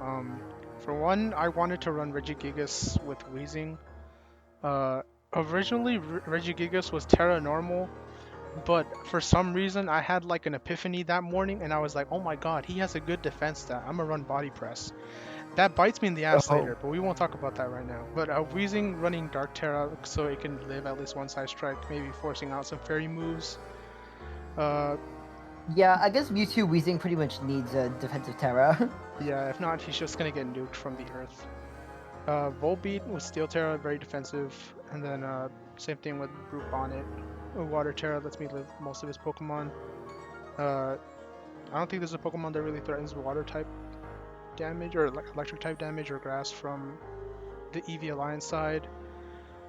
for one, I wanted to run Regigigas with Wheezing. Uh, originally Regigigas was Terra normal, but for some reason I had like an epiphany that morning, and I was like, oh my god, he has a good defense stat. I'm gonna run Body Press. That bites me in the ass Oh. later, but we won't talk about that right now. But Wheezing running Dark Terra so it can live at least one side strike, maybe forcing out some fairy moves. Yeah, I guess Mewtwo Weezing pretty much needs a defensive Terra. Yeah, if not, he's just gonna get nuked from the earth. Volbeat with Steel Terra, very defensive, and then same thing with Brute Bonnet. Water Terra lets me live most of his Pokemon. I don't think there's a Pokemon that really threatens water type damage or electric type damage or grass from the Eevee Alliance side.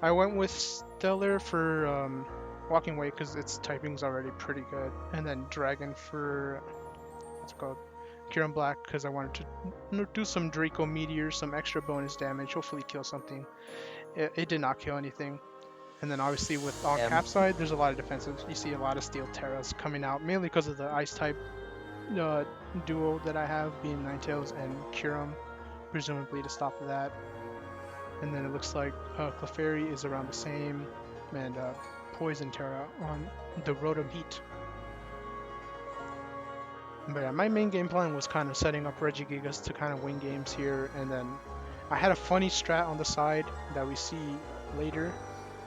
I went with Stellar for Walking Away because its typing's already pretty good, and then Dragon for what's it called? Kieran Black because I wanted to do some Draco Meteors, some extra bonus damage, hopefully kill something. It did not kill anything. And then obviously with on Cap side, there's a lot of defensives. You see a lot of Steel Terras coming out, mainly because of the Ice type duo that I have, being Ninetales and Kyurem, presumably to stop that. And then it looks like Clefairy is around the same, and Poison Terra on the Rotom Heat. But yeah, my main game plan was kind of setting up Regigigas to kind of win games here, and then I had a funny strat on the side that we see later,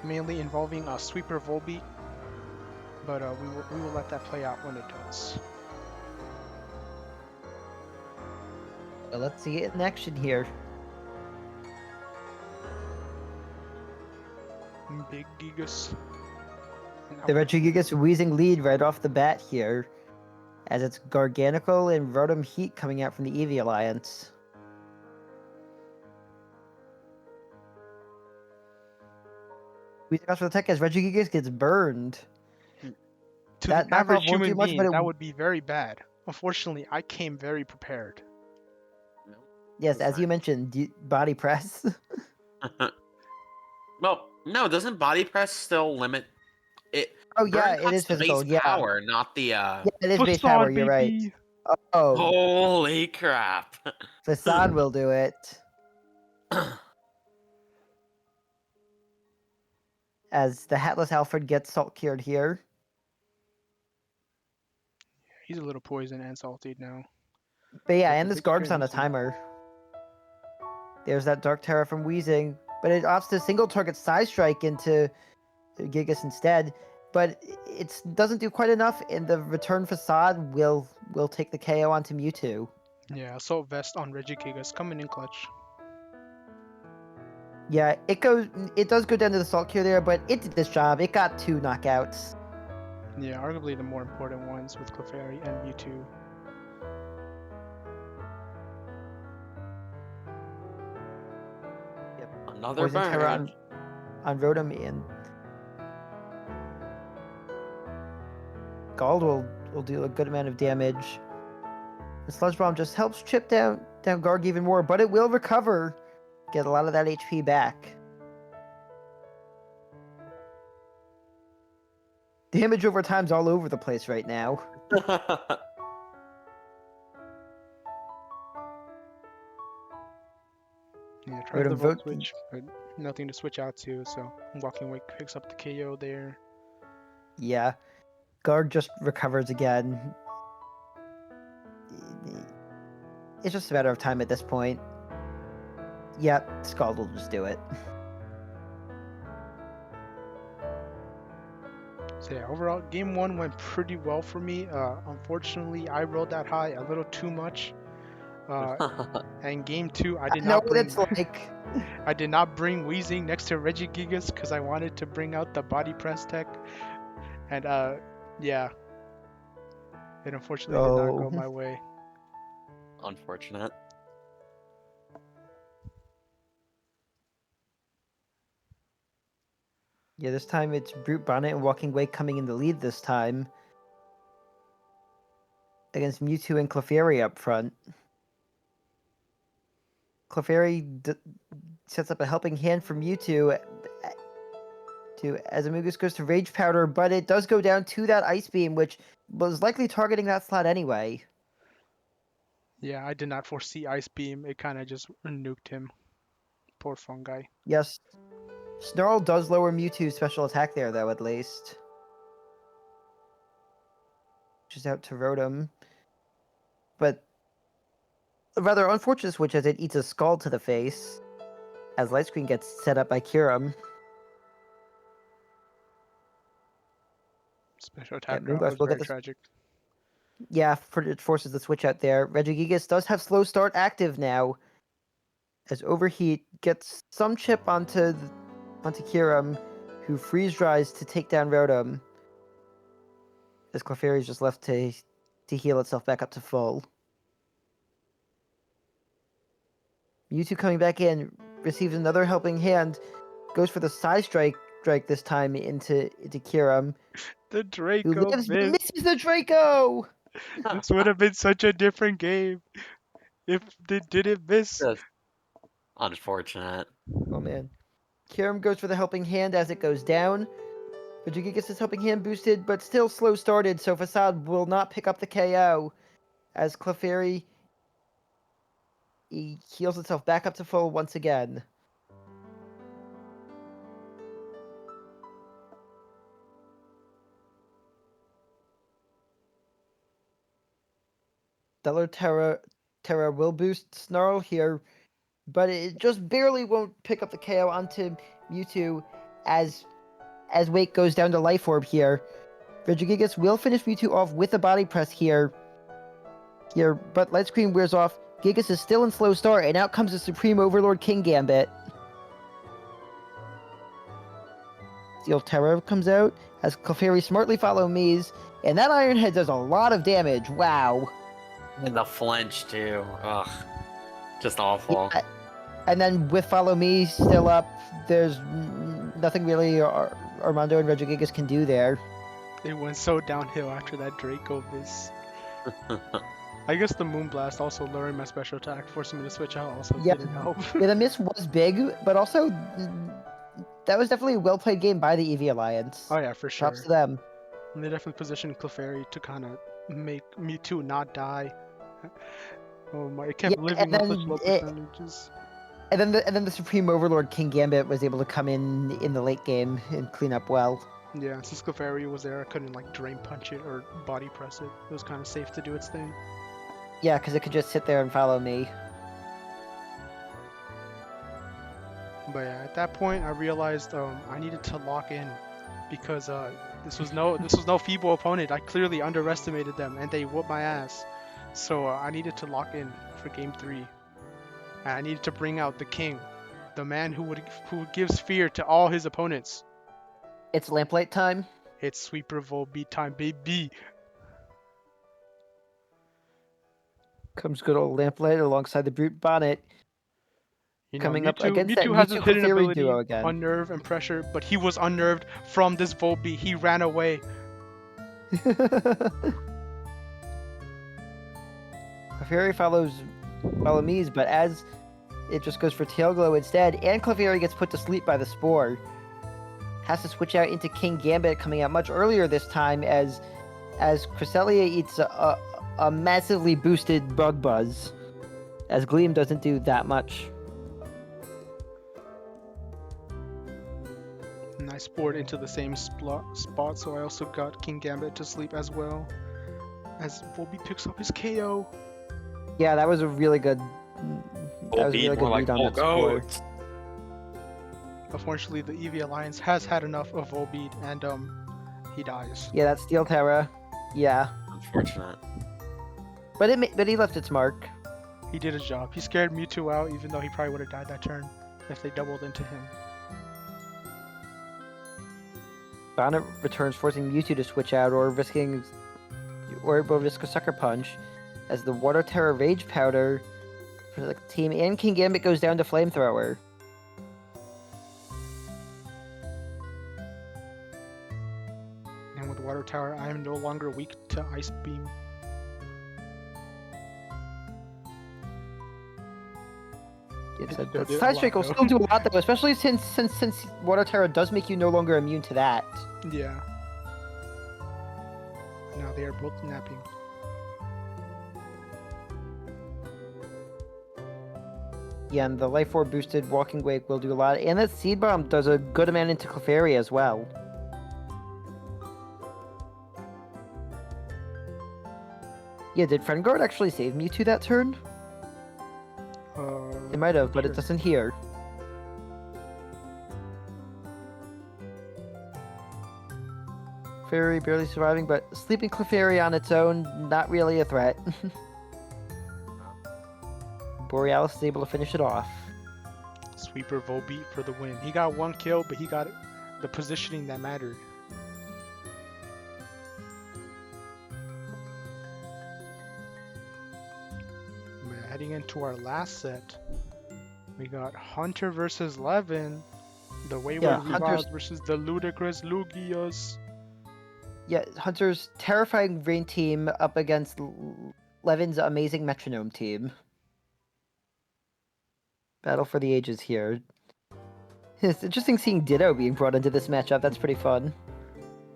mainly involving a Sweeper Volbeat, but we will let that play out when it does. So let's see it in action here. Big Gigas. The Regigigas Weezing lead right off the bat here, as it's Garganical and Rotom Heat coming out from the Eevee Alliance. Weezing goes for the tech as Regigigas gets burned. To That the average knockoff won't do human much, being, but it- that would be very bad. Unfortunately, I came very prepared. Yes, as you mentioned, body press. Well, no, doesn't body press still limit it? Oh yeah, Burn it cuts is the physical. base Yeah, power, not the yeah, it is base Facade, power. You're right. baby! Oh, Holy crap! Facade will do it. As the Hatless Alfred gets salt cured here. He's a little poison and salty now. But yeah, But and the this big guard's train on a is easy. timer. There's that Dark Terror from Weezing, but it opts to single target Side Strike into Gigas instead. But it doesn't do quite enough, and the return Facade will take the KO onto Mewtwo. Yeah, Assault Vest on Regigigas coming in clutch. Yeah, it does go down to the salt cure there, but it did this job. It got 2 knockouts. Yeah, arguably the more important ones with Clefairy and Mewtwo. Another Poison Terra burn. on Rotom, and Scald will do a good amount of damage. The Sludge Bomb just helps chip down Garg even more, but it will recover. Get a lot of that HP back. Damage over time's all over the place right now. Yeah, tries the Rotom Volt vote- Switch, but nothing to switch out to, so Walking Away picks up the KO there. Yeah. Garg just recovers again. It's just a matter of time at this point. Yep, Scald will just do it. So yeah, overall, game 1 went pretty well for me. Unfortunately, I rolled that high a little too much. And game 2, I did know not what bring. it's like. I did not bring Weezing next to Regigigas because I wanted to bring out the Body Press tech, and yeah, it unfortunately did not go my way. Unfortunate. Yeah, this time it's Brute Bonnet and Walking Away coming in the lead this time. Against Mewtwo and Clefairy up front. Clefairy sets up a helping hand for Mewtwo Mewtwo as Amogus goes to Rage Powder, but it does go down to that Ice Beam, which was likely targeting that slot anyway. Yeah, I did not foresee Ice Beam. It kind of just nuked him. Poor Fungi. Yes, Snarl does lower Mewtwo's special attack there, though, at least. Just out to Rotom. But a rather unfortunate switch as it eats a Scald to the face, as Light Screen gets set up by Kyurem. Special attack Moonblast was will get very this. tragic. Yeah, it forces the switch out there. Regigigas does have Slow Start active now, as Overheat gets some chip onto Kyurem, who freeze dries to take down Rotom. As Clefairy is just left to heal itself back up to full. Mewtwo coming back in, receives another helping hand, goes for the Side Strike this time into Kyurem. The Who Draco lives but missed. misses the Draco! This would have been such a different game if they didn't miss. Just unfortunate. Oh man. Kyurem goes for the helping hand as it goes down. Regigigas' helping hand boosted, but still slow started, so Facade will not pick up the KO. As Clefairy heals itself back up to full once again. Stellar Terra will boost Snarl here, but it just barely won't pick up the KO onto Mewtwo as Wake goes down to Life Orb here. Regigigas will finish Mewtwo off with a body press here, but Light Screen wears off. Gigas is still in slow start, and out comes the Supreme Overlord King Gambit. Steel Terror comes out as Clefairy smartly follow Mies, and that Iron Head does a lot of damage. Wow. And the flinch too. Ugh. Just awful. Yeah. And then with Follow Me still up, there's nothing really Armando and Regigigas can do there. It went so downhill after that Draco miss. I guess the Moonblast also lowering my special attack, forcing me to switch out also didn't help. Yeah, the miss was big, but also that was definitely a well played game by the Eevee Alliance. Oh yeah, for sure. Props to them. And they definitely positioned Clefairy to kind of make Mewtwo not die. Oh my! It kept living on such low percentages. And then the Supreme Overlord King Gambit was able to come in the late game and clean up well. Yeah, since Clefairy was there, I couldn't like Drain Punch it or Body Press it. It was kind of safe to do its thing. Yeah, because it could just sit there and follow me. But yeah, at that point, I realized I needed to lock in because this was no feeble opponent. I clearly underestimated them, and they whooped my ass. So I needed to lock in for Game 3. And I needed to bring out the king, the man who gives fear to all his opponents. It's Lamplight time. It's Sweeper Volbeat time, baby. Comes good old Lamplight alongside the Brute Bonnet. You know, Coming up against that Mewtwo has his hidden Clefairy ability, duo again. Unnerve and Pressure, but he was unnerved from this Volbeat. He ran away. Clefairy follow Mies, but as it just goes for Tail Glow instead, and Clefairy gets put to sleep by the Spore. Has to switch out into King Gambit, coming out much earlier this time as Cresselia eats a massively boosted Bug Buzz, as Gleam doesn't do that much. And I spored into the same spot, so I also got King Gambit to sleep as well. As Volbeat picks up his KO. Yeah, that was a really good. That was a really good read on that Spore. Unfortunately, the Eevee Alliance has had enough of Volbeat, and he dies. Yeah, that's Steel Terra. Yeah, Unfortunate. but he left its mark. He did his job. He scared Mewtwo out, even though he probably would have died that turn if they doubled into him. Bonnet returns, forcing Mewtwo to switch out, or will risk a Sucker Punch, as the Water Terra Rage Powder for the team and King Gambit goes down to Flamethrower. And with Water Tower, I am no longer weak to Ice Beam. It's Still a did a side lot, strike will though. still do a lot though, especially since Water Terra does make you no longer immune to that. Yeah. Now they are both napping. Yeah, and the Life Orb boosted Walking Wake will do a lot, and that Seed Bomb does a good amount into Clefairy as well. Yeah, did Friend Guard actually save Mewtwo that turn? It might have, but sure. it doesn't here. Clefairy barely surviving, but Sleeping Clefairy on its own, not really a threat. Borealis is able to finish it off. Sweeper Volbeat for the win. He got 1 kill, but he got the positioning that mattered. Heading into our last set, we got Hunter versus Levin, the Wayward Weaviles versus the Ludicrous Lugias. Yeah, Hunter's terrifying rain team up against Levin's amazing metronome team. Battle for the ages here. It's interesting seeing Ditto being brought into this matchup. That's pretty fun.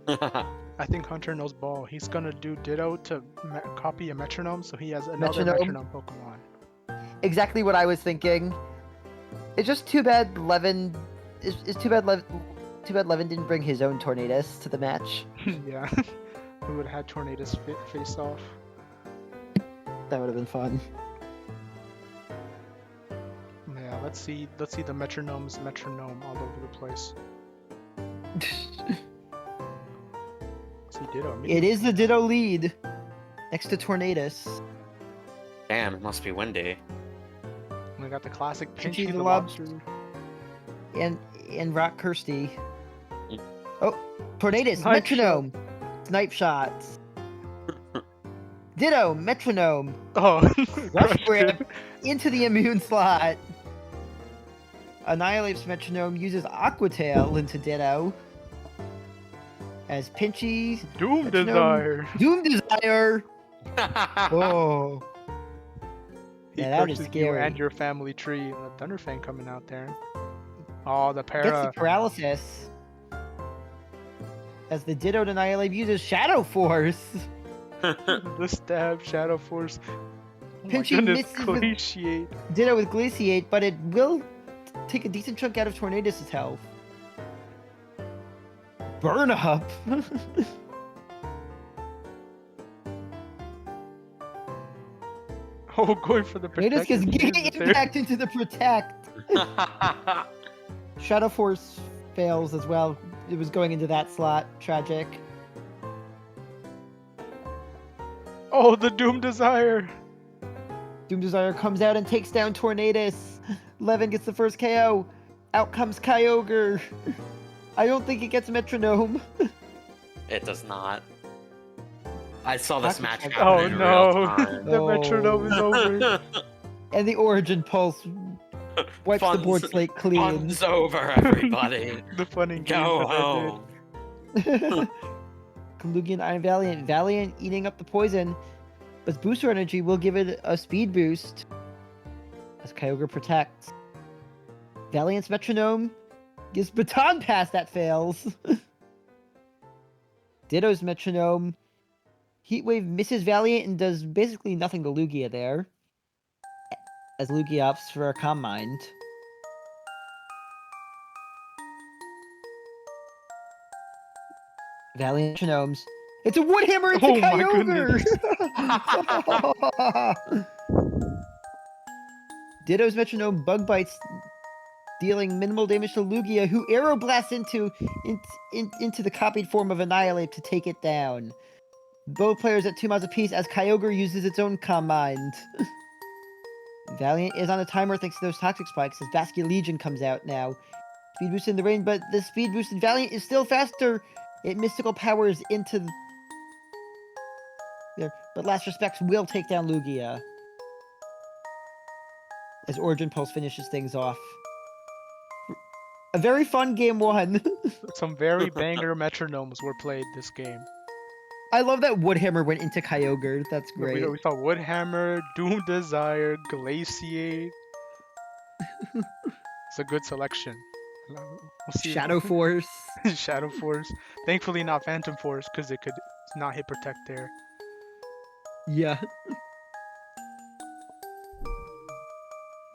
I think Hunter knows ball. He's gonna do Ditto to copy a metronome, so he has another metronome Pokemon. Exactly what I was thinking. It's just too bad Levin. It's too bad Levin didn't bring his own Tornadus to the match. Yeah, we would have had Tornadus face off. That would have been fun. Yeah, let's see the metronome all over the place. See Ditto. It is the Ditto lead, next to Tornadus. Damn, it must be windy. We got the classic Pinchy Pinchy the the Lobster. Lobster. And Rock Kirsty. Mm. Oh, Tornadus, Knife metronome, snipe shots. Ditto, metronome, Oh, rush crushed grip it. into the immune slot. Annihilate's metronome uses Aqua Tail into Ditto. As Pinchy, Doom metronome, Desire. Doom Desire. Oh, He yeah, that is curses you scary. and your family tree. And a Thunderfang coming out there. Oh, the Gets the para. paralysis. As the Ditto Annihilate uses Shadow Force. The stab, Shadow Force. Oh my Pinchy goodness, misses with- Glaciate. Ditto with Glaciate, but it will take a decent chunk out of Tornadus' health. Burn up. Oh, going for the Tornadus protect. gets He Giga uses there. Impact into the Protect. Shadow Force fails as well. It was going into that slot. Tragic. Oh, the Doom Desire. Doom Desire comes out and takes down Tornadus. Levin gets the first KO. Out comes Kyogre. I don't think it gets Metronome. It does not. I saw this match Rocket happen Oh in no, real time. the metronome is over. And the Origin Pulse wipes the board slate clean. Fun's over, everybody. The fun and games Go that ended. home. Kalugian Iron Valiant. Valiant eating up the poison. But Booster Energy will give it a speed boost. As Kyogre protects. Valiant's Metronome gives Baton Pass that fails. Ditto's Metronome. Heatwave misses Valiant and does basically nothing to Lugia there. As Lugia opts for a Calm Mind. Valiant Metronomes. It's a Woodhammer into Oh my Kyogre! Ditto's Metronome Bug Bites, dealing minimal damage to Lugia, who Aeroblasts into the copied form of Annihilate to take it down. Both players at 2 miles apiece as Kyogre uses its own Calm Mind. Valiant is on a timer thanks to those Toxic Spikes as Basket Legion comes out now. Speed boost in the rain, but the speed boosted Valiant is still faster. It mystical powers into there, but Last Respects will take down Lugia. As Origin Pulse finishes things off. A very fun game 1. Some very banger metronomes were played this game. I love that Woodhammer went into Kyogre. That's great. We saw Woodhammer, Doom Desire, Glaciate. It's a good selection. We'll see. Shadow Force. Shadow Force. Thankfully not Phantom Force because it could not hit Protect there. Yeah.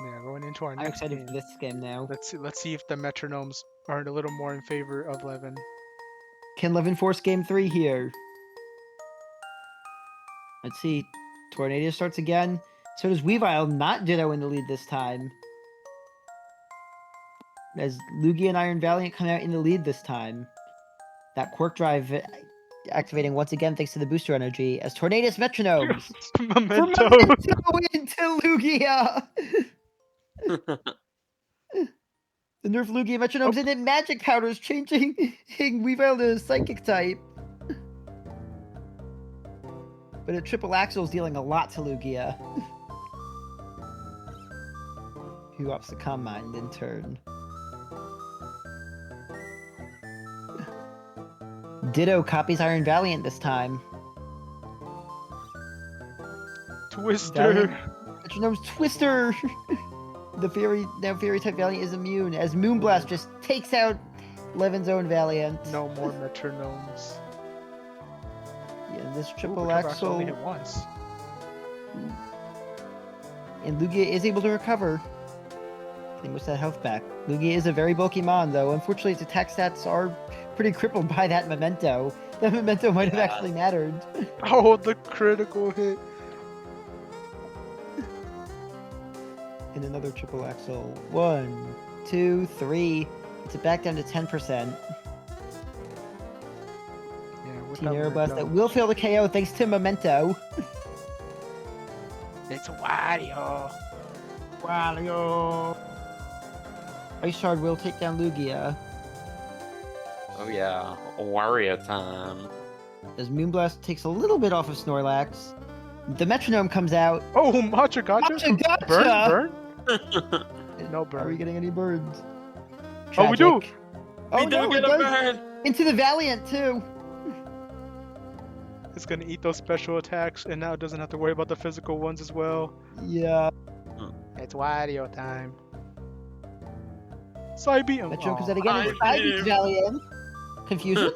Yeah, going into our I'm next excited game. for this game now. Let's see if the Metronomes are a little more in favor of Levin. Can Levin force game 3 here? Let's see. Tornado starts again. So does Weavile, not Ditto in the lead this time. As Lugia and Iron Valiant come out in the lead this time. That Quirk Drive activating once again thanks to the booster energy. As Tornadus Metronomes. Memento. For Memento into Lugia! The nerf Lugia Metronomes and then Magic Powders changing Weavile to Psychic type. But a triple axle is dealing a lot to Lugia. Who ups the Calm Mind in turn. Ditto copies Iron Valiant this time. Twister. Metronome's Twister! The Fairy type Valiant is immune as Moonblast just takes out Levin's own Valiant. No more Metronomes. Yeah, this Ooh, triple Triple Axle axle. only hit once. And Lugia is able to recover. Getting most of that health back. Lugia is a very bulky mon, though. Unfortunately, its attack stats are pretty crippled by that Memento. That Memento might have actually mattered. Oh, the critical hit. And another triple axle. 1, 2, 3. It's back down to 10%. Yeah, with Team that Aeroblast that Memento. will fail the KO thanks to Memento. It's Wario. Wario. Ice Shard will take down Lugia. Oh yeah, Wario time. As Moonblast takes a little bit off of Snorlax. The Metronome comes out. Oh, Matcha Gotcha. Matcha Gotcha! Burn? No Are we burn. getting any birds? Oh, we do! Tragic. Oh We no, do it get a does. burn! Into the Valiant too. It's gonna eat those special attacks, and now it doesn't have to worry about the physical ones as well. Yeah. It's Wario time. Psybeam. Metronome comes out again. I It's Psybeam's did. Valiant. Confusion?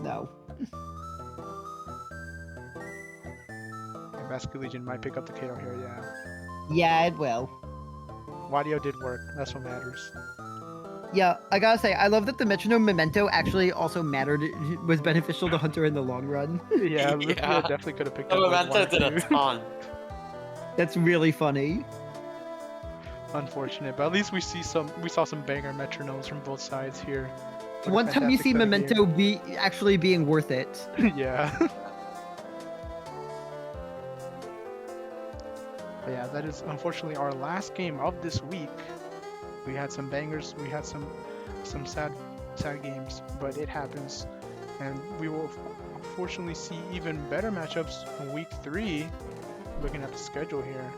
No. Vascular Legion might pick up the KO here, yeah. Yeah, it will. Wario did work. That's what matters. Yeah, I gotta say, I love that the Metronome Memento actually also mattered, was beneficial to Hunter in the long run. Yeah, Lugia Yeah. definitely could have picked The up like Memento one did or a two. ton. That's really funny. Unfortunate, but at least we saw some banger metronomes from both sides here. What a One time you fantastic see start of Memento actually being worth it. game. Yeah. But yeah, that is unfortunately our last game of this week. We had some bangers, we had some sad games, but it happens. And we will unfortunately see even better matchups in week 3, looking at the schedule here.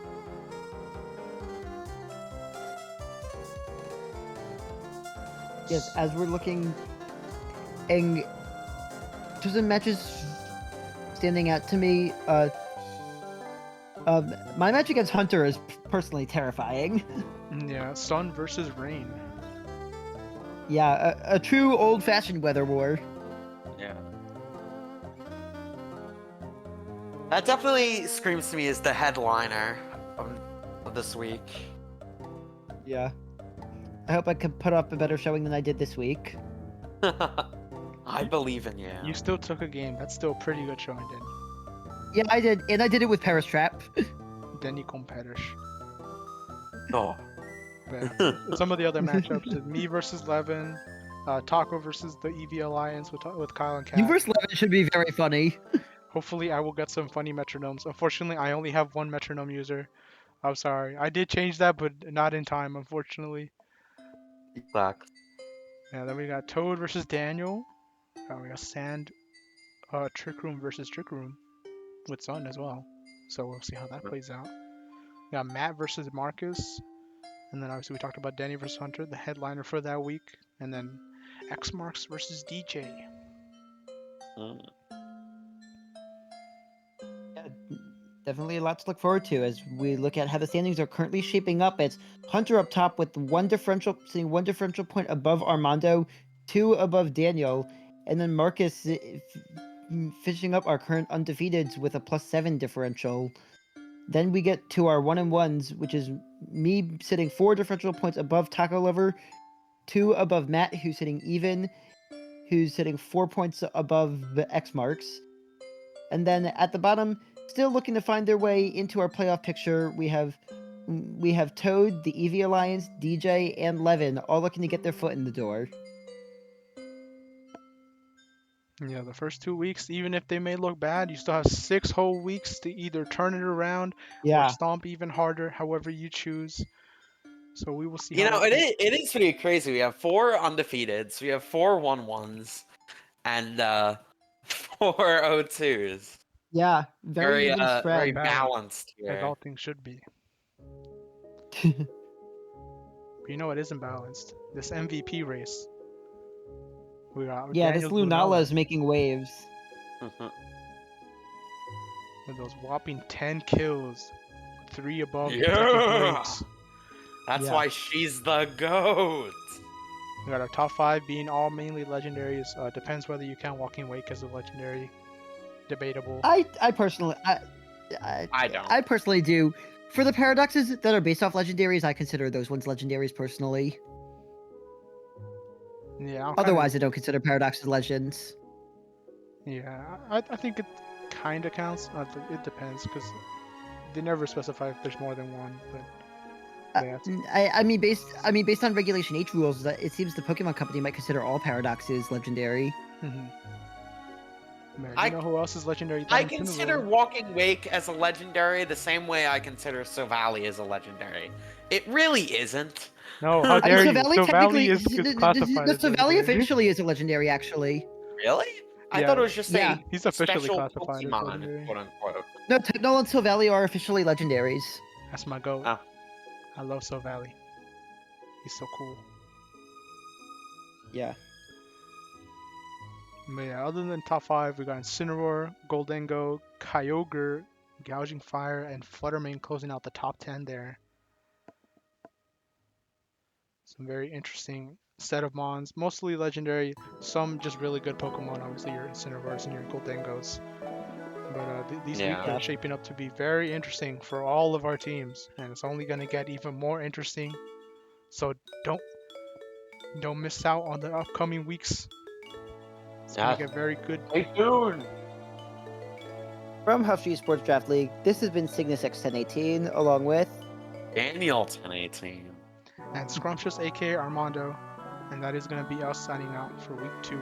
Yes, as we're looking, and there's some matches standing out to me. My match against Hunter is personally terrifying. Yeah, Sun versus Rain. Yeah, a true old-fashioned weather war. Yeah. That definitely screams to me as the headliner of this week. Yeah. I hope I can put up a better showing than I did this week. I believe in you. You still took a game. That's still a pretty good showing, Denny. Yeah, I did, and I did it with Paris Trap. Denny Competish. Oh. But some of the other matchups, me versus Levin, Taco versus the Eevee Alliance with Kyle and Kat. You versus Levin should be very funny. Hopefully I will get some funny metronomes. Unfortunately, I only have one metronome user. I'm sorry. I did change that, but not in time, unfortunately. Sucks. Yeah, then we got Toad versus Daniel. We got Sand, Trick Room versus Trick Room with Sun as well. So we'll see how that plays out. We got Matt versus Marcus. And then obviously we talked about Denny versus Hunter, the headliner for that week. And then X Marks versus DJ. Mm. Definitely a lot to look forward to as we look at how the standings are currently shaping up. It's Hunter up top with sitting one differential point above Armando, 2 above Daniel, and then Marcus finishing up our current undefeateds with a +7 differential. Then we get to our 1-1s, which is me sitting 4 differential points above Taco Lover, 2 above Matt, who's sitting even, who's sitting 4 points above the X marks. And then at the bottom, still looking to find their way into our playoff picture, we have Toad, the Eevee Alliance, DJ, and Levin all looking to get their foot in the door. Yeah, the first 2 weeks, even if they may look bad, you still have 6 whole weeks to either turn it around or Yeah. stomp even harder, however you choose. So we will see. You how know, that goes. it is pretty crazy. We have 4 undefeateds, we have 4 1-1s, and 4 0-2s. Yeah, very even Very spread. balanced As here. all things should be. But you know what isn't balanced? This MVP race. We got Yeah, Daniel this Lunala Lunala is making waves. with those whopping 10 kills, 3 above Yeah! second place. That's Yeah. why she's the GOAT! We got our top 5 being all mainly legendaries. Depends whether you count Walking Wake as a legendary. Debatable. I personally I don't. I personally do. For the paradoxes that are based off legendaries, I consider those ones legendaries personally. Yeah. Otherwise, I don't consider paradoxes legends. Yeah, I think it kind of counts. It depends because they never specify if there's more than one. But yeah, I mean, based on Regulation H rules, that it seems the Pokemon Company might consider all paradoxes legendary. Man, I- you know who else is legendary? I That consider Incineroar. Walking Wake as a legendary the same way I consider Sovali as a legendary. It really isn't. No, how I dare you? Sovali Sovali technically, is classified no, as Sovali legendary. officially is a legendary, actually. Really? I Yeah, thought it was just yeah. a He's officially special classified as Pokemon, legendary. quote unquote. No, Technol and Sovali are officially legendaries. That's my goat. Oh. I love Sovali. He's so cool. Yeah. But yeah, other than top 5, we got Incineroar, Goldengo, Kyogre, Gouging Fire, and Fluttermane closing out the top 10 there. Some very interesting set of Mons, mostly legendary, some just really good Pokemon, obviously your Incineroars and your Goldengos. But these weeks Yeah. are shaping up to be very interesting for all of our teams, and it's only going to get even more interesting. So don't miss out on the upcoming weeks. It's going to get very good. Stay tuned. From Hofstra Esports Draft League, this has been Cygnus X1018, along with Daniel 1018. And Scrumptious, aka Armando, and that is going to be us signing out for week 2.